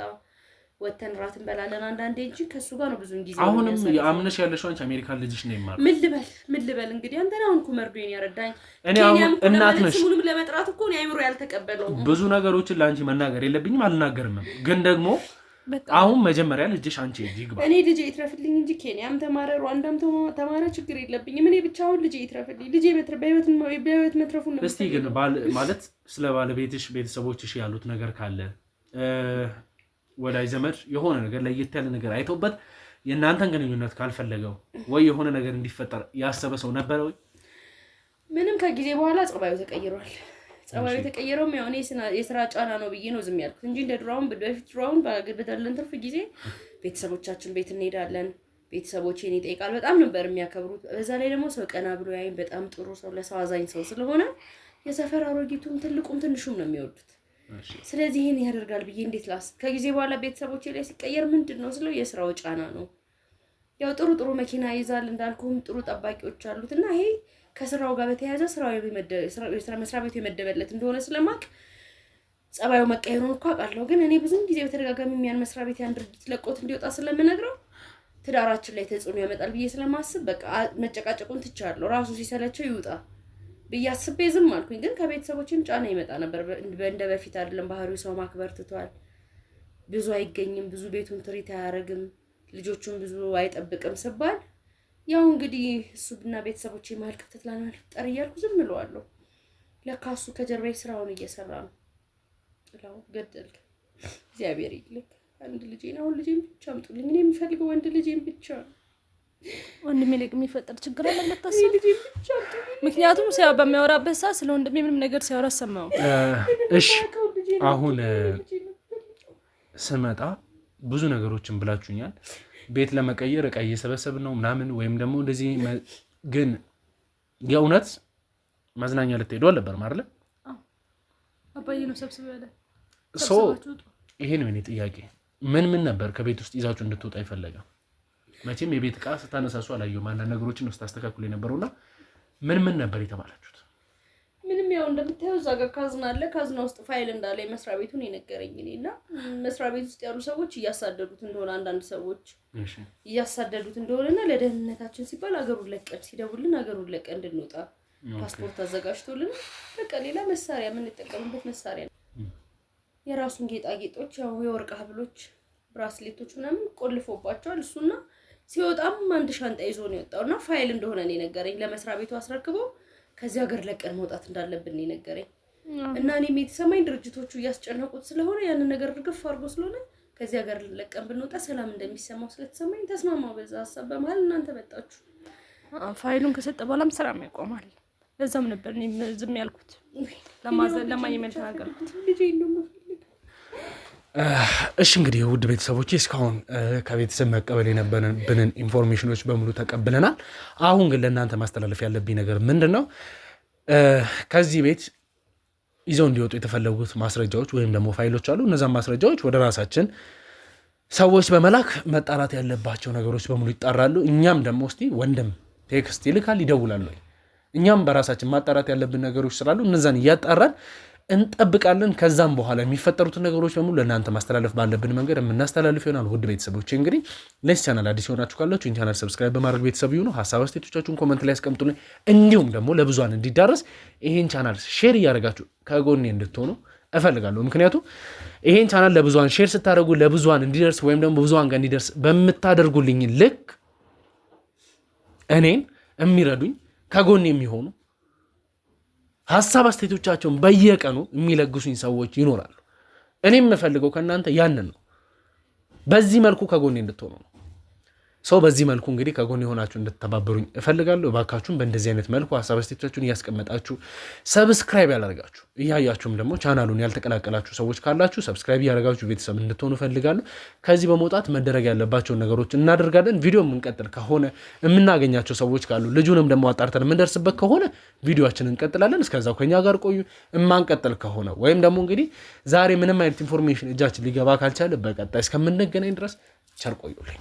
ወተን ራት እንበላለን አንዳንዴ እንጂ ከሱ ጋር ነው ብዙን ጊዜ። አሁንም የአምነሽ ያለሽው አንቺ አሜሪካን ልጅሽ ነው ይማር። ምን ልበል እንግዲህ አንተና አሁን ኩመርዶኝ ያረዳኝ እኔ አሁን እናት ነሽ። ሙሉም ለመጥራት እኮ ነው አይምሮ ያልተቀበለው። ብዙ ነገሮችን ላንቺ መናገር የለብኝም አልናገርም፣ ግን ደግሞ አሁን መጀመሪያ ልጅሽ አንቺ ይግባ። እኔ ልጄ ይትረፍልኝ እንጂ ኬንያም ተማረ ሩዋንዳም ተማረ ችግር የለብኝም። እኔ ብቻ አሁን ልጄ ይትረፍልኝ። ልጄ በህይወት መትረፉን ነው። እስቲ ግን ማለት ስለ ባለቤትሽ ቤተሰቦችሽ ያሉት ነገር ካለ ወዳጅ ዘመድ የሆነ ነገር ለየት ያለ ነገር አይተውበት የእናንተን ግንኙነት ካልፈለገው ወይ የሆነ ነገር እንዲፈጠር ያሰበ ሰው ነበረ ወይ? ምንም ከጊዜ በኋላ ጸባዩ ተቀይሯል። ጸባዩ የተቀየረውም ያው እኔ የስራ ጫና ነው ብዬ ነው ዝም ያልኩት እንጂ እንደ ድሮውን በፊት ድሮውን በገበዳለን ትርፍ ጊዜ ቤተሰቦቻችን ቤት እንሄዳለን። ቤተሰቦቼን ይጠይቃል። በጣም ነበር የሚያከብሩት። በዛ ላይ ደግሞ ሰው ቀና ብሎ ያይን በጣም ጥሩ ሰው ለሰው አዛኝ ሰው ስለሆነ የሰፈር አሮጊቱም ትልቁም ትንሹም ነው የሚወዱት። ስለዚህ ይሄን ያደርጋል ብዬ እንዴት ላስብ? ከጊዜ በኋላ ቤተሰቦቼ ላይ ሲቀየር ምንድነው ስለው የስራው ጫና ነው። ያው ጥሩ መኪና ይዛል እንዳልኩም ጥሩ ጠባቂዎች አሉት እና ይሄ ከስራው ጋር በተያያዘ የስራ መስሪያ ቤቱ የመደበለት እንደሆነ ስለማቅ ጸባዩ መቀየሩን እኮ አውቃለሁ። ግን እኔ ብዙ ጊዜ በተደጋጋሚ ያን መስሪያ ቤት ያን ድርጅት ለቆት እንዲወጣ ስለምነግረው ትዳራችን ላይ ተጽዕኖ ያመጣል ብዬ ስለማስብ በቃ መጨቃጨቁን ትቻለሁ። ራሱ ሲሰለቸው ይውጣ ብዬ አስቤ ዝም አልኩኝ። ግን ከቤተሰቦችም ጫና ይመጣ ነበር። እንደ በፊት አይደለም። ባህሪው ሰው ማክበር ትቷል። ብዙ አይገኝም፣ ብዙ ቤቱን ትሪት አያረግም፣ ልጆቹን ብዙ አይጠብቅም ስባል ያው እንግዲህ እሱና ቤተሰቦቼ መሀል ክፍተት ላለመፍጠር እያልኩ ዝም እለዋለሁ። ለካ እሱ ከጀርባዬ ስራውን እየሰራ ነው። ጥላው ገደልክ። እግዚአብሔር ይልክ። አንድ ልጄን አሁን ልጄን ብቻ አምጡልኝ። እኔ የምፈልገው ወንድ ልጄን ብቻ ነው። ወንድሜ ላይ የሚፈጠር ችግር አለ ለታሰብ። ምክንያቱም ሲያው በሚያወራበት ሰዓት ስለ ወንድሜ ምንም ነገር ሲያወራ ሰማው። እሺ አሁን ስመጣ ብዙ ነገሮችን ብላችሁኛል። ቤት ለመቀየር እቃ እየሰበሰብ ነው ምናምን ወይም ደግሞ እንደዚህ ግን የእውነት መዝናኛ ልትሄዱ አልነበር ማለት? አባዬ ነው ሰብስበው ያለ ይሄ ነው የኔ ጥያቄ። ምን ነበር ከቤት ውስጥ ይዛችሁ እንድትወጣ ይፈለጋል? መቼም የቤት እቃ ስታነሳሱ አላየሁም። አንዳንድ ነገሮችን ነው ስታስተካክሉ የነበረውና ምን ነበር የተባላችሁት? ምንም ያው እንደምታየው እዛ ጋር ካዝና አለ። ካዝና ውስጥ ፋይል እንዳለ መስሪያ ቤቱን የነገረኝ እኔና መስሪያ ቤት ውስጥ ያሉ ሰዎች እያሳደዱት እንደሆነ አንዳንድ ሰዎች እያሳደዱት እንደሆነና ለደህንነታችን ሲባል አገሩን ለቀን ሲደውልን አገሩን ለቀን እንድንወጣ ፓስፖርት አዘጋጅቶልን በቃ ሌላ መሳሪያ የምንጠቀምበት መሳሪያ የራሱን ጌጣጌጦች ያው የወርቅ ሀብሎች ብራስሌቶች ምናምን ቆልፎባቸዋል። እሱና ሲወጣም አንድ ሻንጣ ይዞ ነው የወጣውና ፋይል እንደሆነ ነው የነገረኝ። ለመስሪያ ቤቱ አስረክበው ከዚህ ሀገር ለቀን መውጣት እንዳለብን ነው የነገረኝ። እና እኔም የተሰማኝ ድርጅቶቹ እያስጨነቁት ስለሆነ ያንን ነገር ድግፍ አድርጎ ስለሆነ ከዚህ ሀገር ለቀን ብንወጣ ሰላም እንደሚሰማው ስለተሰማኝ ተስማማው በዛ ሀሳብ። በመሀል እናንተ መጣችሁ። ፋይሉን ከሰጠ በኋላም ስራም ያቆማል። ለዛም ነበር እኔ ዝም ያልኩት ለማየመል ተናገርኩት ልጄ እንደምፈልግ። እሺ እንግዲህ ውድ ቤተሰቦቼ እስካሁን ከቤተሰብ መቀበል የነበረብንን ኢንፎርሜሽኖች በሙሉ ተቀብለናል። አሁን ግን ለእናንተ ማስተላለፍ ያለብኝ ነገር ምንድነው? ከዚህ ቤት ይዘው እንዲወጡ የተፈለጉት ማስረጃዎች ወይም ደግሞ ፋይሎች አሉ። እነዛን ማስረጃዎች ወደ ራሳችን ሰዎች በመላክ መጣራት ያለባቸው ነገሮች በሙሉ ይጣራሉ። እኛም ደግሞ እስቲ ወንድም ቴክስት ይልካል፣ ይደውላሉ። እኛም በራሳችን ማጣራት ያለብን ነገሮች ስላሉ እነዛን እያጣራን እንጠብቃለን። ከዛም በኋላ የሚፈጠሩትን ነገሮች በሙሉ ለእናንተ ማስተላለፍ ባለብን መንገድ የምናስተላልፍ ይሆናል። ውድ ቤተሰቦች እንግዲህ ለዚህ ቻናል አዲስ የሆናችሁ ካላችሁ ይህን ቻናል ሰብስክራይብ በማድረግ ቤተሰብ ይሁኑ። ሀሳብ አስተያየቶቻችሁን ኮመንት ላይ ያስቀምጡልኝ። እንዲሁም ደግሞ ለብዙሃን እንዲዳረስ ይህን ቻናል ሼር እያደረጋችሁ ከጎኔ እንድትሆኑ እፈልጋለሁ። ምክንያቱም ይህን ቻናል ለብዙሃን ሼር ስታደርጉ ለብዙሃን እንዲደርስ ወይም ደግሞ ብዙሃን ጋር እንዲደርስ በምታደርጉልኝ ልክ እኔን የሚረዱኝ ከጎኔ የሚሆኑ ሀሳብ አስተያየቶቻቸውን በየቀኑ የሚለግሱኝ ሰዎች ይኖራሉ። እኔም የምፈልገው ከእናንተ ያንን ነው። በዚህ መልኩ ከጎኔ እንድትሆኑ ነው። ሰው በዚህ መልኩ እንግዲህ ከጎን የሆናችሁ እንድትተባበሩኝ እፈልጋለሁ። እባካችሁም በእንደዚህ አይነት መልኩ ሀሳብ አስተያየቶቻችሁን እያስቀመጣችሁ ሰብስክራይብ ያላደርጋችሁ እያያችሁም ደግሞ ቻናሉን ያልተቀላቀላችሁ ሰዎች ካላችሁ ሰብስክራይብ ያደርጋችሁ ቤተሰብ እንድትሆኑ እፈልጋለሁ። ከዚህ በመውጣት መደረግ ያለባቸውን ነገሮች እናደርጋለን። ቪዲዮ የምንቀጥል ከሆነ የምናገኛቸው ሰዎች ካሉ ልጁንም ደግሞ አጣርተን የምንደርስበት ከሆነ ቪዲዮአችንን እንቀጥላለን። እስከዛው ከኛ ጋር ቆዩ። የማንቀጥል ከሆነ ወይም ደግሞ እንግዲህ ዛሬ ምንም አይነት ኢንፎርሜሽን እጃችን ሊገባ ካልቻለ በቀጣይ እስከምንገናኝ ድረስ ቸር ቆዩልኝ።